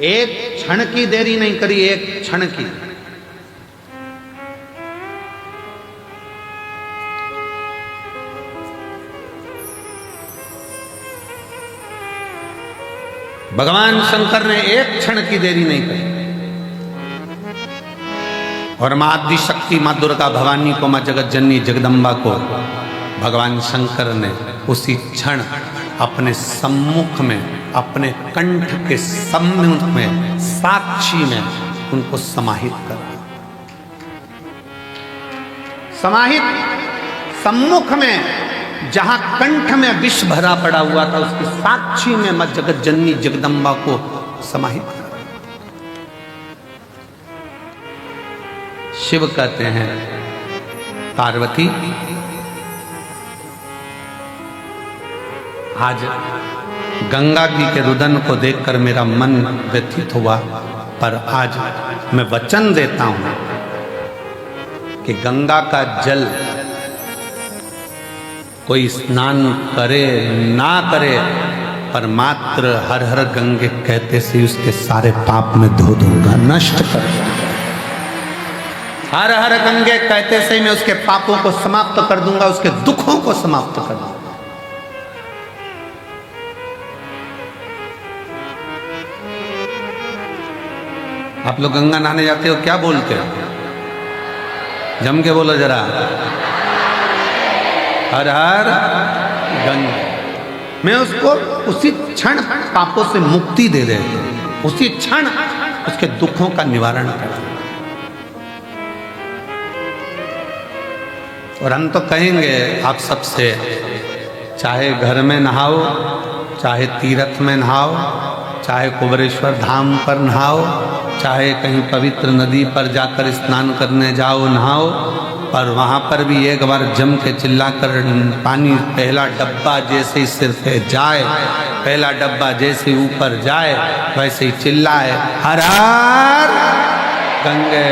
एक क्षण की देरी नहीं करी, एक क्षण की। भगवान शंकर ने एक क्षण की देरी नहीं करी और मां आदि शक्ति, मां दुर्गा भवानी को, मां जगत जननी जगदम्बा को भगवान शंकर ने उसी क्षण अपने सम्मुख में, अपने कंठ के सम्मुख में, साक्षी में उनको समाहित कर दिया। समाहित सम्मुख में, जहां कंठ में विष भरा पड़ा हुआ था, उसकी साक्षी में मां जगत जननी जगदम्बा को समाहित कर। शिव कहते हैं, पार्वती आज गंगा जी के रुदन को देखकर मेरा मन व्यथित हुआ, पर आज मैं वचन देता हूं कि गंगा का जल कोई स्नान करे ना करे, पर मात्र हर हर गंगे कहते से उसके सारे पाप में धो दूंगा, नष्ट कर दूंगा। हर हर गंगे कहते से मैं उसके पापों को समाप्त कर दूंगा, उसके दुखों को समाप्त कर दूंगा। आप लोग गंगा नहाने जाते हो, क्या बोलते हो? जम के बोलो जरा, हर हर गंगा। मैं उसको उसी क्षण पापों से मुक्ति दे देता हूं, उसी क्षण उसके दुखों का निवारण कर। और हम तो कहेंगे आप सबसे, चाहे घर में नहाओ, चाहे तीर्थ में नहाओ, चाहे कुबेरेश्वर धाम पर नहाओ, चाहे कहीं पवित्र नदी पर जाकर स्नान करने जाओ, नहाओ, पर वहाँ पर भी एक बार जम के चिल्लाकर पानी, पहला डब्बा जैसे ही सिर पे जाए, पहला डब्बा जैसे ऊपर जाए, वैसे ही चिल्लाए, हर हर गंगे।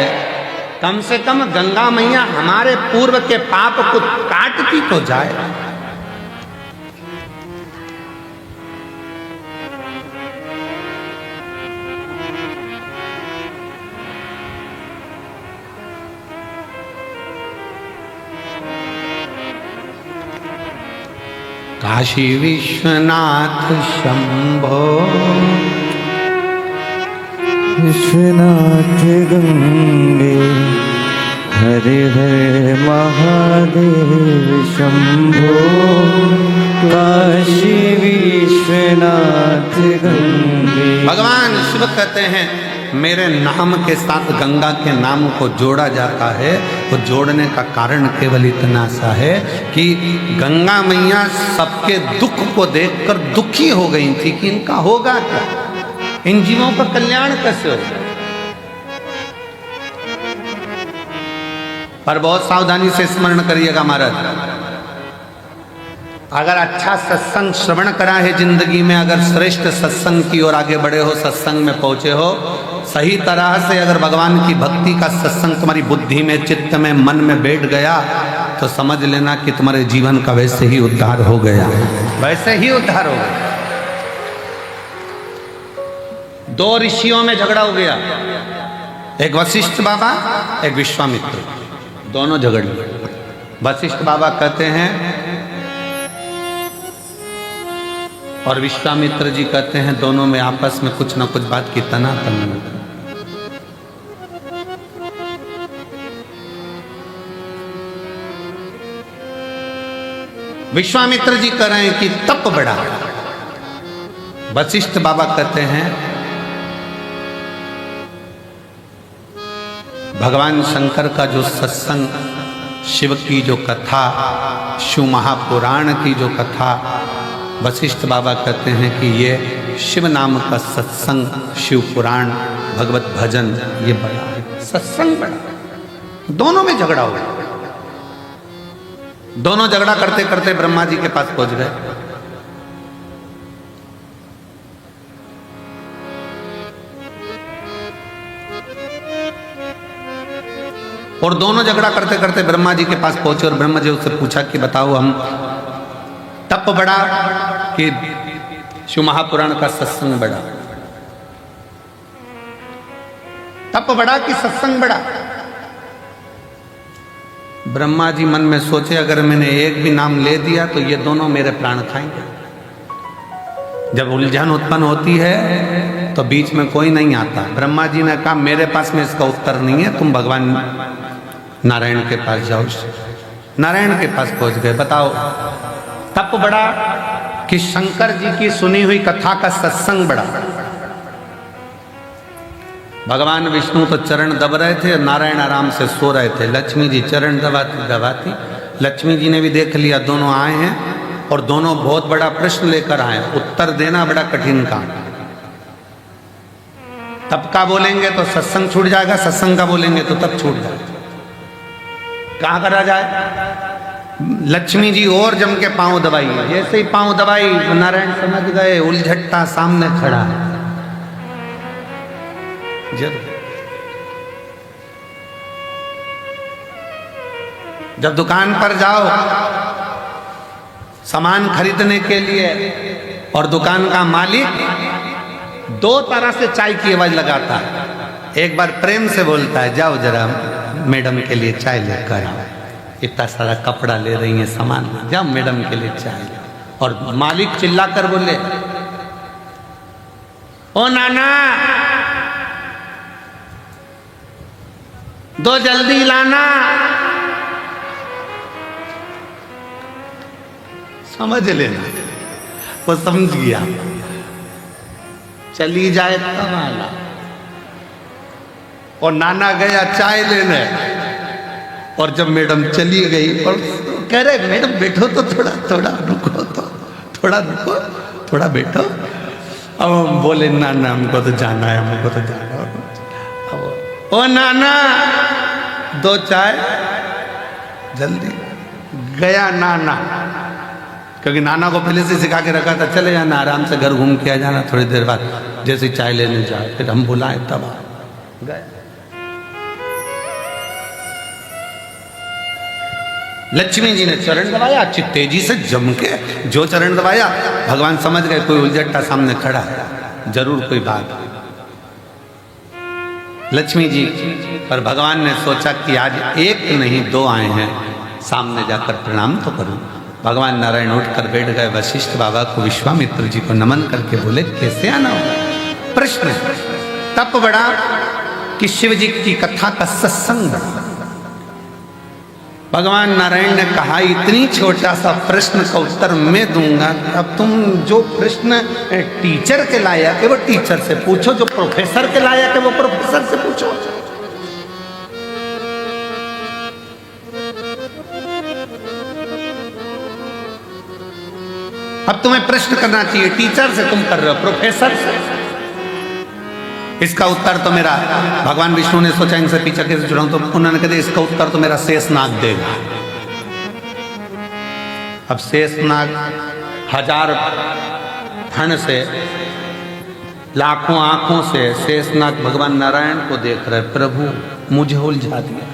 कम से कम गंगा मैया हमारे पूर्व के पाप को काटती तो जाए। काशी विश्वनाथ शंभो, विश्वनाथ गंगे, हरे हरे महादेव शंभो। काशी विश्वनाथ गंगे। भगवान शिव कहते हैं, मेरे नाम के साथ गंगा के नाम को जोड़ा जाता है। वो जोड़ने का कारण केवल इतना सा है कि गंगा मैया सबके दुख को देखकर दुखी हो गई थी कि इनका होगा क्या, इन जीवों का कल्याण कैसे होगा। पर बहुत सावधानी से स्मरण करिएगा महाराज, अगर अच्छा सत्संग श्रवण करा है जिंदगी में, अगर श्रेष्ठ सत्संग की ओर आगे बढ़े हो, सत्संग में पहुंचे हो, सही तरह से अगर भगवान की भक्ति का सत्संग तुम्हारी बुद्धि में, चित्त में, मन में बैठ गया, तो समझ लेना कि तुम्हारे जीवन का वैसे ही उद्धार हो गया, वैसे ही उद्धार हो गया। दो ऋषियों में झगड़ा हो गया, एक वशिष्ठ बाबा, एक विश्वामित्र, दोनों झगड़ लिए। वशिष्ठ बाबा कहते हैं और विश्वामित्र जी कहते हैं, दोनों में आपस में कुछ ना कुछ बात की तनातनी। विश्वामित्र जी कह रहे हैं कि तप बढ़ा, वशिष्ठ बाबा कहते हैं भगवान शंकर का जो सत्संग, शिव की जो कथा, शिव महापुराण की जो कथा, वशिष्ठ बाबा कहते हैं कि ये शिव नाम का सत्संग, शिव पुराण, भगवत भजन, ये बड़ा है, सत्संग बड़ा। दोनों में झगड़ा हुआ। दोनों झगड़ा करते करते ब्रह्मा जी के पास पहुंच गए। और दोनों झगड़ा करते करते ब्रह्मा जी के पास पहुंचे और ब्रह्मा जी उससे पूछा कि बताओ, हम तप बड़ा कि शिव महापुराण का सत्संग बड़ा? तप बड़ा कि सत्संग बड़ा? ब्रह्मा जी मन में सोचे, अगर मैंने एक भी नाम ले दिया तो ये दोनों मेरे प्राण खाएंगे। जब उलझन उत्पन्न होती है तो बीच में कोई नहीं आता। ब्रह्मा जी ने कहा, मेरे पास में इसका उत्तर नहीं है, तुम भगवान नारायण के पास जाओ। नारायण के पास पहुंच गए। बताओ, तप बड़ा कि शंकर जी की सुनी हुई कथा का सत्संग बड़ा? भगवान विष्णु तो चरण दब रहे थे, नारायण आराम से सो रहे थे। लक्ष्मी जी चरण दबाती दबाती, लक्ष्मी जी ने भी देख लिया दोनों आए हैं और दोनों बहुत बड़ा प्रश्न लेकर आए, उत्तर देना बड़ा कठिन काम। तप का बोलेंगे तो सत्संग छूट जाएगा, सत्संग का बोलेंगे तो तप छूट जाएगा। कहाँ करा जाए? लक्ष्मी जी और जम के पांव दबाई। जैसे ही पांव दबाई नारायण समझ गए उलझट्टा सामने खड़ा है। जब दुकान पर जाओ सामान खरीदने के लिए और दुकान का मालिक दो तरह से चाय की आवाज लगाता है। एक बार प्रेम से बोलता है, जाओ जरा मैडम के लिए चाय लेकर आओ, इतना सारा कपड़ा ले रही है सामान, जाओ मैडम के लिए चाय। और मालिक चिल्लाकर बोले, ओ नाना दो जल्दी लाना। समझ लेना, वो समझ गया। चली जाए तब आना। और नाना गया चाय लेने, और जब मैडम चली गई और कह रहे मैडम बैठो तो थोड़ा रुको, तो थोड़ा रुको, थोड़ा बैठो। अब हम बोले नाना हमको तो जाना है, हमको तो जाना है। ओ नाना दो चाय जल्दी। गया नाना, क्योंकि नाना को पहले से सिखा के रखा था, चले जाना आराम से घर घूम के आ जाना, थोड़ी देर बाद जैसे चाय लेने जाए फिर हम बुलाए तब आ गए। लक्ष्मी जी ने चरण दबाया, अच्छी तेजी से जम के जो चरण दबाया, भगवान समझ गए कोई उलझट्टा सामने खड़ा है, जरूर कोई बात। लक्ष्मी जी पर भगवान ने सोचा कि आज एक नहीं दो आए हैं, सामने जाकर प्रणाम तो करूं। भगवान नारायण उठकर बैठ गए। वशिष्ठ बाबा को विश्वामित्र जी को नमन करके बोले, कैसे आना होगा? प्रश्न, तप बड़ा कि शिव जी की कथा का सत्संग बड़ा? भगवान नारायण ने कहा, इतनी छोटा सा प्रश्न का उत्तर मैं दूंगा, अब तुम जो प्रश्न टीचर के लायक है वो टीचर से पूछो, जो प्रोफेसर के लायक है वो प्रोफेसर से पूछो। अब तुम्हें प्रश्न करना चाहिए टीचर से, तुम कर रहे हो प्रोफेसर से। इसका उत्तर तो मेरा, भगवान विष्णु ने सोचा इनसे पीछे कैसे जुड़ाऊं, तो उन्होंने कहा इसका उत्तर तो मेरा शेषनाग देगा। अब शेषनाग हजार फण से, लाखों आंखों से शेषनाग भगवान नारायण को देख रहे, प्रभु मुझे उलझा दिया,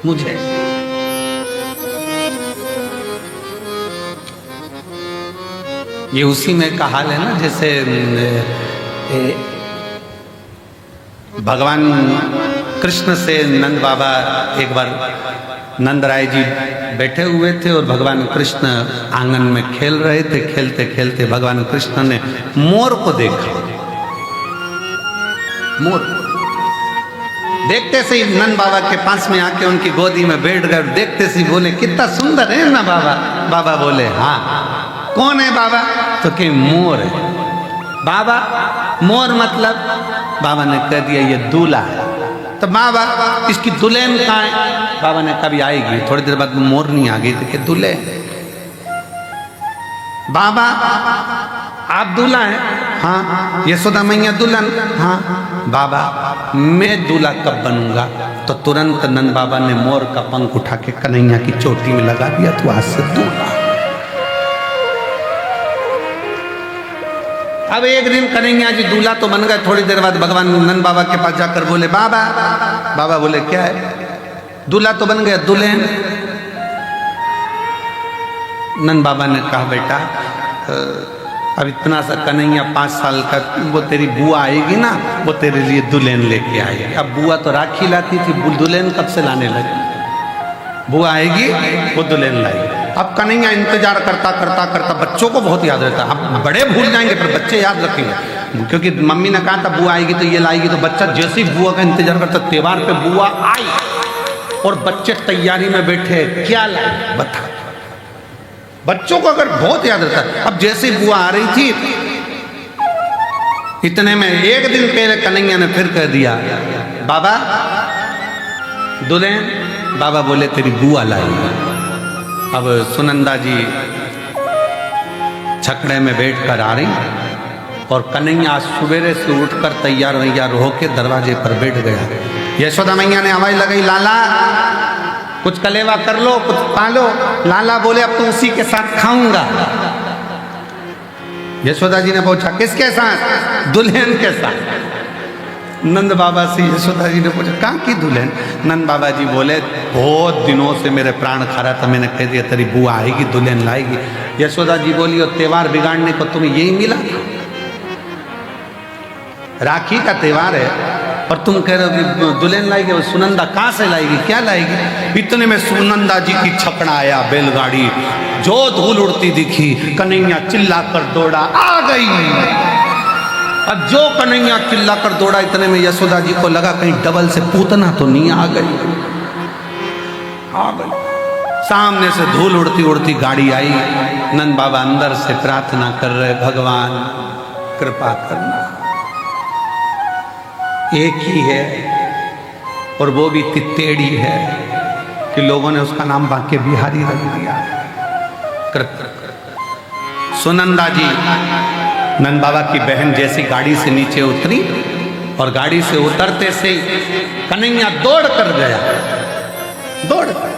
मुझे। ये उसी में का हाल है ना, जैसे भगवान कृष्ण से नंद बाबा, एक बार नंद राय जी बैठे हुए थे और भगवान कृष्ण आंगन में खेल रहे थे। खेलते खेलते भगवान कृष्ण ने मोर को देखा। मोर देखते से ही नंद बाबा के पास में आके उनकी गोदी में बैठ गए। देखते से बोले, कितना सुंदर है ना बाबा। बाबा बोले, हाँ। कौन है बाबा? तो कि मोर है। बाबा मोर मतलब? बाबा ने कह दिया ये दूल्हा है। तो बाबा इसकी दुल्हन कहाँ है? बाबा ने कभी आएगी। थोड़ी देर बाद मोर नहीं आ गई तो कि दूल्हे। बाबा आप दूल्हा हैं? हाँ। यशोदा मैया दुल्हन? हाँ। बाबा मैं दूल्हा कब बनूंगा? तो तुरंत नंद बाबा ने मोर का पंख उठा के कन्हैया की चोटी में लगा दिया, तो आज से दूल्हा। अब एक दिन कन्हैया जी दूल्हा तो बन गए। थोड़ी देर बाद भगवान नंद बाबा के पास जाकर बोले बाबा। बाबा बोले क्या है? दूल्हा तो बन गया, दुल्हन। नंद बाबा ने कहा बेटा अब इतना सा कन्हैया 5 साल का, वो तेरी बुआ आएगी ना, वो तेरे लिए दुल्हन लेके आएगी। अब बुआ तो राखी लाती थी, दुल्हन कब से लाने लगी? बुआ आएगी वो दुल्हन लाएगी। अब कन्हैया इंतजार करता करता करता, बच्चों को बहुत याद रहता है। अब बड़े भूल जाएंगे पर बच्चे याद रखेंगे, क्योंकि मम्मी ने कहा था बुआ आएगी तो ये लाएगी, तो बच्चा जैसे ही बुआ का इंतजार करता, त्योहार पे बुआ आई और बच्चे तैयारी में बैठे, क्या लाए बता। बच्चों को अगर बहुत याद रहता है। अब जैसे बुआ आ रही थी, इतने में एक दिन पहले कन्हैया ने फिर कह दिया बाबा दुल्हन। बाबा बोले तेरी बुआ लाई। अब सुनंदा जी छकड़े में बैठकर आ रही और कन्हैया सवेरे से उठकर तैयार वैयार होके दरवाजे पर बैठ गया। यशोदा मैया ने आवाज लगाई लाला कुछ कलेवा कर लो, कुछ पालो। लाला बोले अब तो उसी के साथ खाऊंगा। यशोदा जी ने पूछा किसके साथ? दुल्हन के साथ। नंद बाबा से यशोदा जी ने पूछा कहाँ की दुल्हन? नंद बाबा जी बोले बहुत दिनों से मेरे प्राण खा रहा था, मैंने कह दिया तेरी बुआ आएगी दुल्हन लाएगी। यशोदा जी बोली और त्योहार बिगाड़ने को तुम्हें यही मिला? राखी का त्योहार है और तुम कह रहे हो कि दुल्हन लाएगी। वो सुनंदा कहाँ से लाएगी, क्या लाएगी? इतने में सुनंदा जी की छकड़ा आया बैलगाड़ी, जो धूल उड़ती दिखी, कन्हैया चिल्लाकर दौड़ा, आ गई। अब जो कन्हैया चिल्लाकर दौड़ा, इतने में यशोदा जी को लगा कहीं डबल से पूतना तो नहीं आ गई। आ गई। सामने से धूल उड़ती उड़ती गाड़ी आई। नंद बाबा अंदर से प्रार्थना कर रहे, भगवान कृपा करना। एक ही है और वो भी तित्तेड़ी है कि लोगों ने उसका नाम बांके बिहारी रख दिया। सुनंदा जी नंद बाबा की बहन जैसी गाड़ी से नीचे उतरी और गाड़ी से उतरते से कन्हैया दौड़ कर गया। दौड़ कर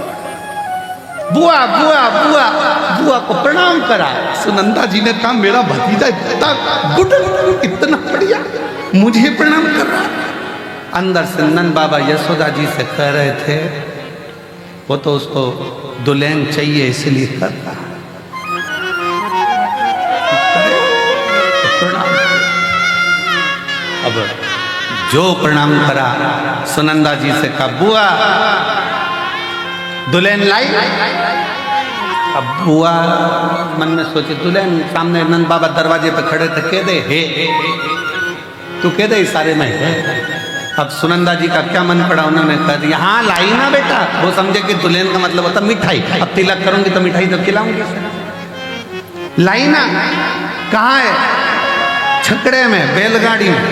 बुआ बुआ बुआ बुआ को प्रणाम करा। सुनंदा जी ने कहा मेरा भतीजा इतना गुड, इतना बढ़िया, मुझे प्रणाम कर रहा। अंदर से नंद बाबा यशोदा जी से कह रहे थे वो तो उसको दुल्हन चाहिए इसलिए कर रहा। अब जो प्रणाम करा, सुनंदा जी से कहा बुआ दुल्हन लाई। अब बुआ मन में सोचे दुल्हन, सामने नंद बाबा दरवाजे पे खड़े थे, कह दे हे तू कह दे इशारे में है। अब सुनंदा जी का क्या मन पड़ा, उन्होंने कह दिया हाँ लाई ना बेटा। वो समझे कि दुल्हन का मतलब होता मिठाई, अब तिलक करूंगी तो मिठाई तो खिलाऊंगी। लाई ना, कहाँ है? छकड़े में, बैलगाड़ी में।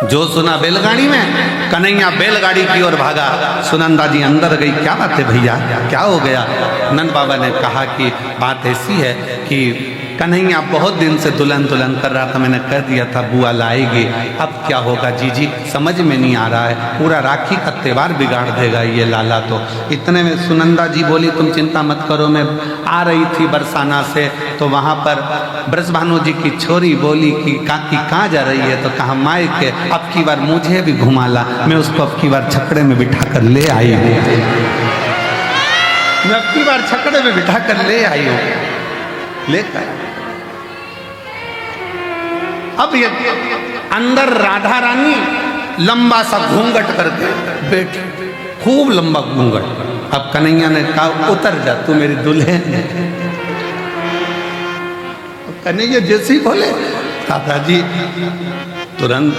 जो सुना बैलगाड़ी में, कन्हैया बैलगाड़ी की ओर भागा। सुनंदा जी अंदर गई, क्या बात है भैया, क्या हो गया? नंद बाबा ने कहा कि बात ऐसी है कि कन्हैया बहुत दिन से दुल्हन दुल्हन कर रहा था, मैंने कह दिया था बुआ लाएगी, अब क्या होगा जीजी समझ में नहीं आ रहा है, पूरा राखी का त्योहार बिगाड़ देगा ये लाला तो। इतने में सुनंदा जी बोली तुम चिंता मत करो, मैं आ रही थी बरसाना से तो वहाँ पर ब्रजभानु जी की छोरी बोली कि काकी कहाँ जा रही है, तो कहा माई के अब की बार मुझे भी घुमा ला, मैं उसको अब की बार छकड़े में बिठा कर ले आई हूँ। मैं अब की बार छकड़े में बिठा कर ले आई हूँ, लेकर। अब ये अंदर राधा रानी लंबा सा घूंघट करके बैठी, खूब लंबा घूंघट। अब कन्हैया ने कहा उतर जा तू मेरी दुल्हन है। कन्हैया जैसे ही बोले राधा जी तुरंत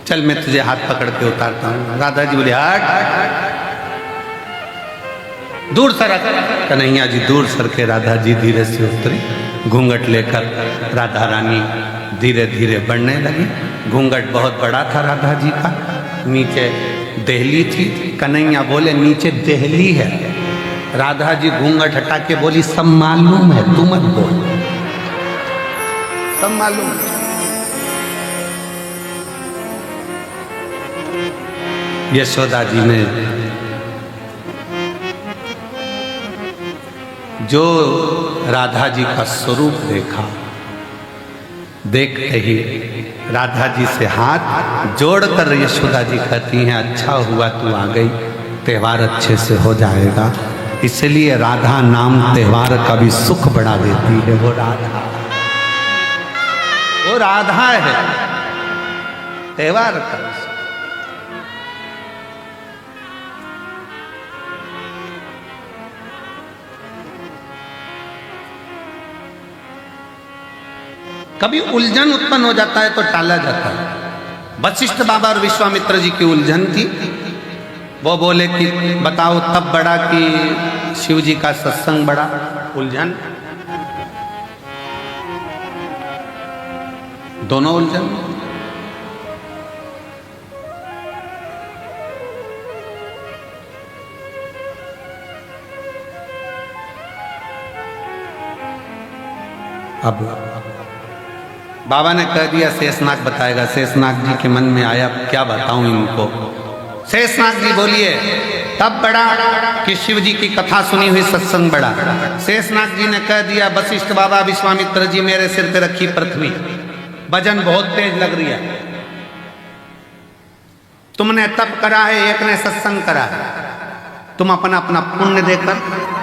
चल मैं तुझे हाथ पकड़ के उतारता हूँ। राधा जी बोले हट, दूर सरक। कन्हैया जी दूर सर के, राधा जी धीरे से उतरी, घूंघट लेकर राधा रानी धीरे धीरे बढ़ने लगी। घूंघट बहुत बड़ा था राधा जी का, नीचे देहली थी। कन्हैया बोले नीचे देहली है। राधा जी घूंघट हटा के बोली सब मालूम है, तू मत बोल, सब मालूम है। यशोदा जी ने जो राधा जी का स्वरूप देखा, देखते ही राधा जी से हाथ जोड़कर यशोदा जी कहती हैं, अच्छा हुआ तू आ गई, त्योहार अच्छे से हो जाएगा। इसलिए राधा नाम त्योहार का भी सुख बढ़ा देती है। वो राधा है त्योहार का। कभी उलझन उत्पन्न हो जाता है तो टाला जाता है। वशिष्ठ बाबा और विश्वामित्र जी की उलझन थी। वो बोले कि बताओ तब बड़ा कि शिव जी का सत्संग बड़ा। उलझन, दोनों उलझन। अब बाबा ने कह दिया शेषनाग बताएगा। शेषनाग जी के मन में आया क्या बताऊं इनको। शेषनाग जी बोलिए तब बड़ा कि शिव जी की कथा सुनी हुई सत्संग बड़ा। शेषनाग जी ने कह दिया वशिष्ठ बाबा विश्वामित्र जी मेरे सिर पे रखी पृथ्वी, वजन बहुत तेज लग रही है। तुमने तप करा है, एक ने सत्संग करा है, तुम अपना अपना पुण्य देकर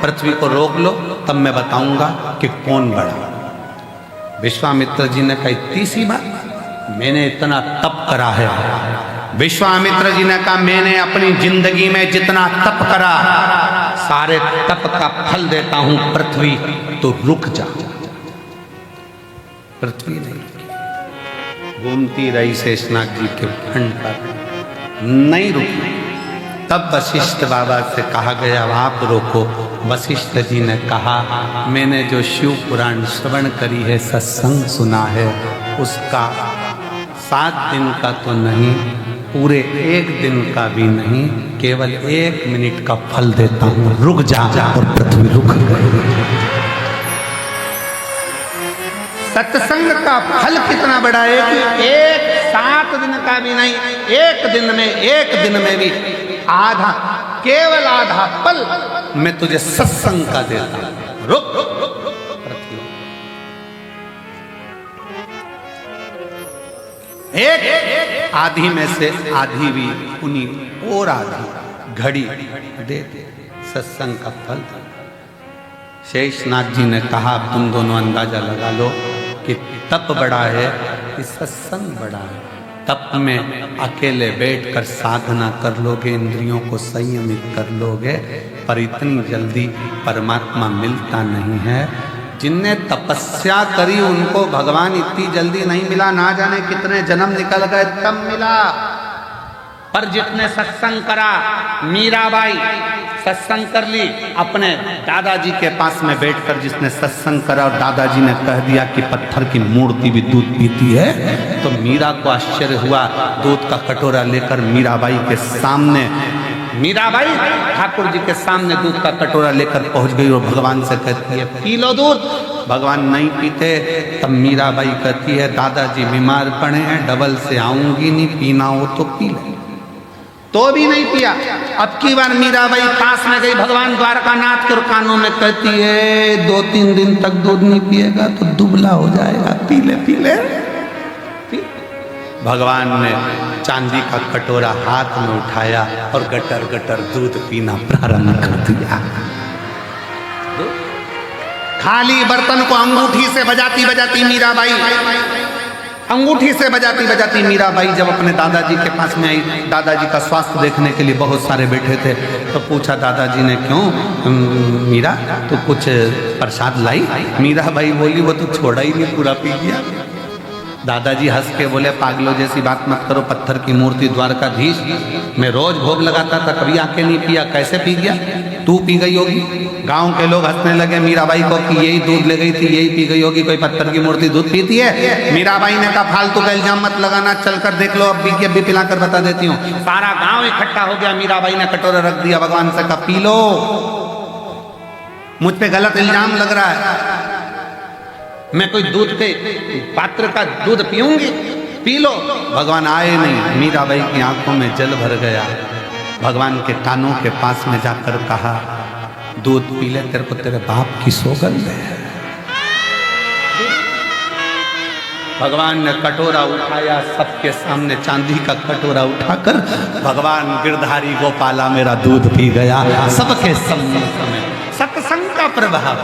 पृथ्वी को रोक लो, तब मैं बताऊंगा कि कौन बड़ा। विश्वामित्र जी ने कहा इतनी सी बात, मैंने इतना तप करा है। विश्वामित्र जी ने कहा मैंने अपनी जिंदगी में जितना तप करा सारे तप का फल देता हूं पृथ्वी, तो रुक जा। पृथ्वी नहीं रुकी, घूमती रही शेषनाग जी के खंड पर, नहीं रुकी। तब वशिष्ठ बाबा से कहा गया आप रोको। वशिष्ठ जी ने कहा मैंने जो शिव पुराण श्रवण करी है, सत्संग सुना है, उसका 7 दिन का तो नहीं, पूरे 1 दिन का भी नहीं, केवल 1 मिनट का फल देता हूं, रुक जा। और पृथ्वी रुक गई। सत्संग का फल कितना बड़ा है कि 7 दिन का भी नहीं, 1 दिन में भी आधा, केवल आधा पल मैं तुझे सत्संग का देता हूं, रुक। एक आधी में से आधी भी उन्हीं और आधी घड़ी दे सत्संग का फल। शेषनाग जी ने कहा तुम दोनों अंदाजा लगा लो कि तप बड़ा है कि सत्संग बड़ा है। तप में अकेले बैठकर साधना कर लोगे, इंद्रियों को संयमित कर लोगे, पर इतनी जल्दी परमात्मा मिलता नहीं है। जिनने तपस्या करी उनको भगवान इतनी जल्दी नहीं मिला, ना जाने कितने जन्म निकल गए तब मिला। पर जितने सत्संग करा, मीराबाई सत्संग कर ली अपने दादाजी के पास में बैठकर, जिसने सत्संग करा और दादाजी ने कह दिया कि पत्थर की मूर्ति भी दूध पीती है, तो मीरा को आश्चर्य हुआ। दूध का कटोरा लेकर मीराबाई के सामने, मीराबाई ठाकुर जी के सामने दूध का कटोरा लेकर पहुंच गई और भगवान से कहती है पी लो दूध। भगवान नहीं पीते। तब मीराबाई कहती है दादाजी बीमार पड़े हैं, डबल से आऊंगी नहीं, पीना हो तो पी ले। तो भी नहीं पिया। अब की बार मीराबाई पास में गई भगवान द्वारकानाथ के कानों में कहती है 2-3 दिन तक दूध नहीं पिएगा तो दुबला हो जाएगा, पी ले पी ले। भगवान ने चांदी का कटोरा हाथ में उठाया और गटर गटर दूध पीना प्रारंभ कर दिया। खाली बर्तन को अंगूठी से बजाती बजाती मीराबाई, अंगूठी से बजाती बजाती मीराबाई जब अपने दादाजी के पास में आई, दादाजी का स्वास्थ्य देखने के लिए बहुत सारे बैठे थे, तो पूछा दादाजी ने क्यों मीरा तो कुछ प्रसाद लाई? मीराबाई बोली वो तो छोड़ा ही नहीं, पूरा पी गया। दादाजी हंस के बोले पागलों जैसी बात मत करो, पत्थर की मूर्ति द्वारकाधीश, मैं रोज भोग लगाता था, कभी आके नहीं पिया, कैसे पी गया? तू पी गई होगी। गांव के लोग हंसने लगे मीराबाई को कि यही दूध ले गई थी, यही पी गई होगी, कोई पत्थर की मूर्ति दूध पीती है? मीराबाई ने कहा फालतू का इल्जाम मत लगाना, चलकर देख लो, अब भी पिलाकर बता देती हूँ। सारा गांव इकट्ठा हो गया, मीराबाई ने कटोरा रख दिया, भगवान से कहा पी लो, मुझ पे गलत इल्जाम लग रहा है, मैं कोई दूध के पात्र का दूध पीऊंगी, पी लो। भगवान आए नहीं, मीराबाई की आंखों में जल भर गया। भगवान के कानों के पास में जाकर कहा, दूध पी ले, तेरे को तेरे बाप की सौगंध है। भगवान ने कटोरा उठाया, सबके सामने चांदी का कटोरा उठाकर भगवान गिरधारी गोपाला मेरा दूध पी गया, सबके सम्मुख में। सत्संग का प्रभाव।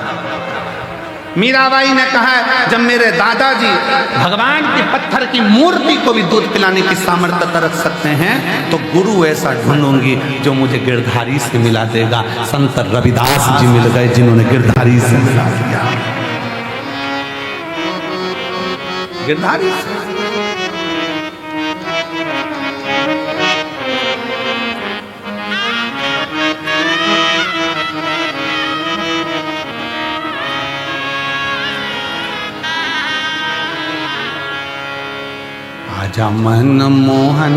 मीराबाई ने कहा, जब मेरे दादाजी भगवान की पत्थर की मूर्ति को भी दूध पिलाने की सामर्थ्य रख सकते हैं, तो गुरु ऐसा ढूंढूंगी जो मुझे गिरधारी से मिला देगा। संत रविदास जी मिल गए जिन्होंने गिरधारी से मिला दिया। गिरधारी से आजा मन मोहन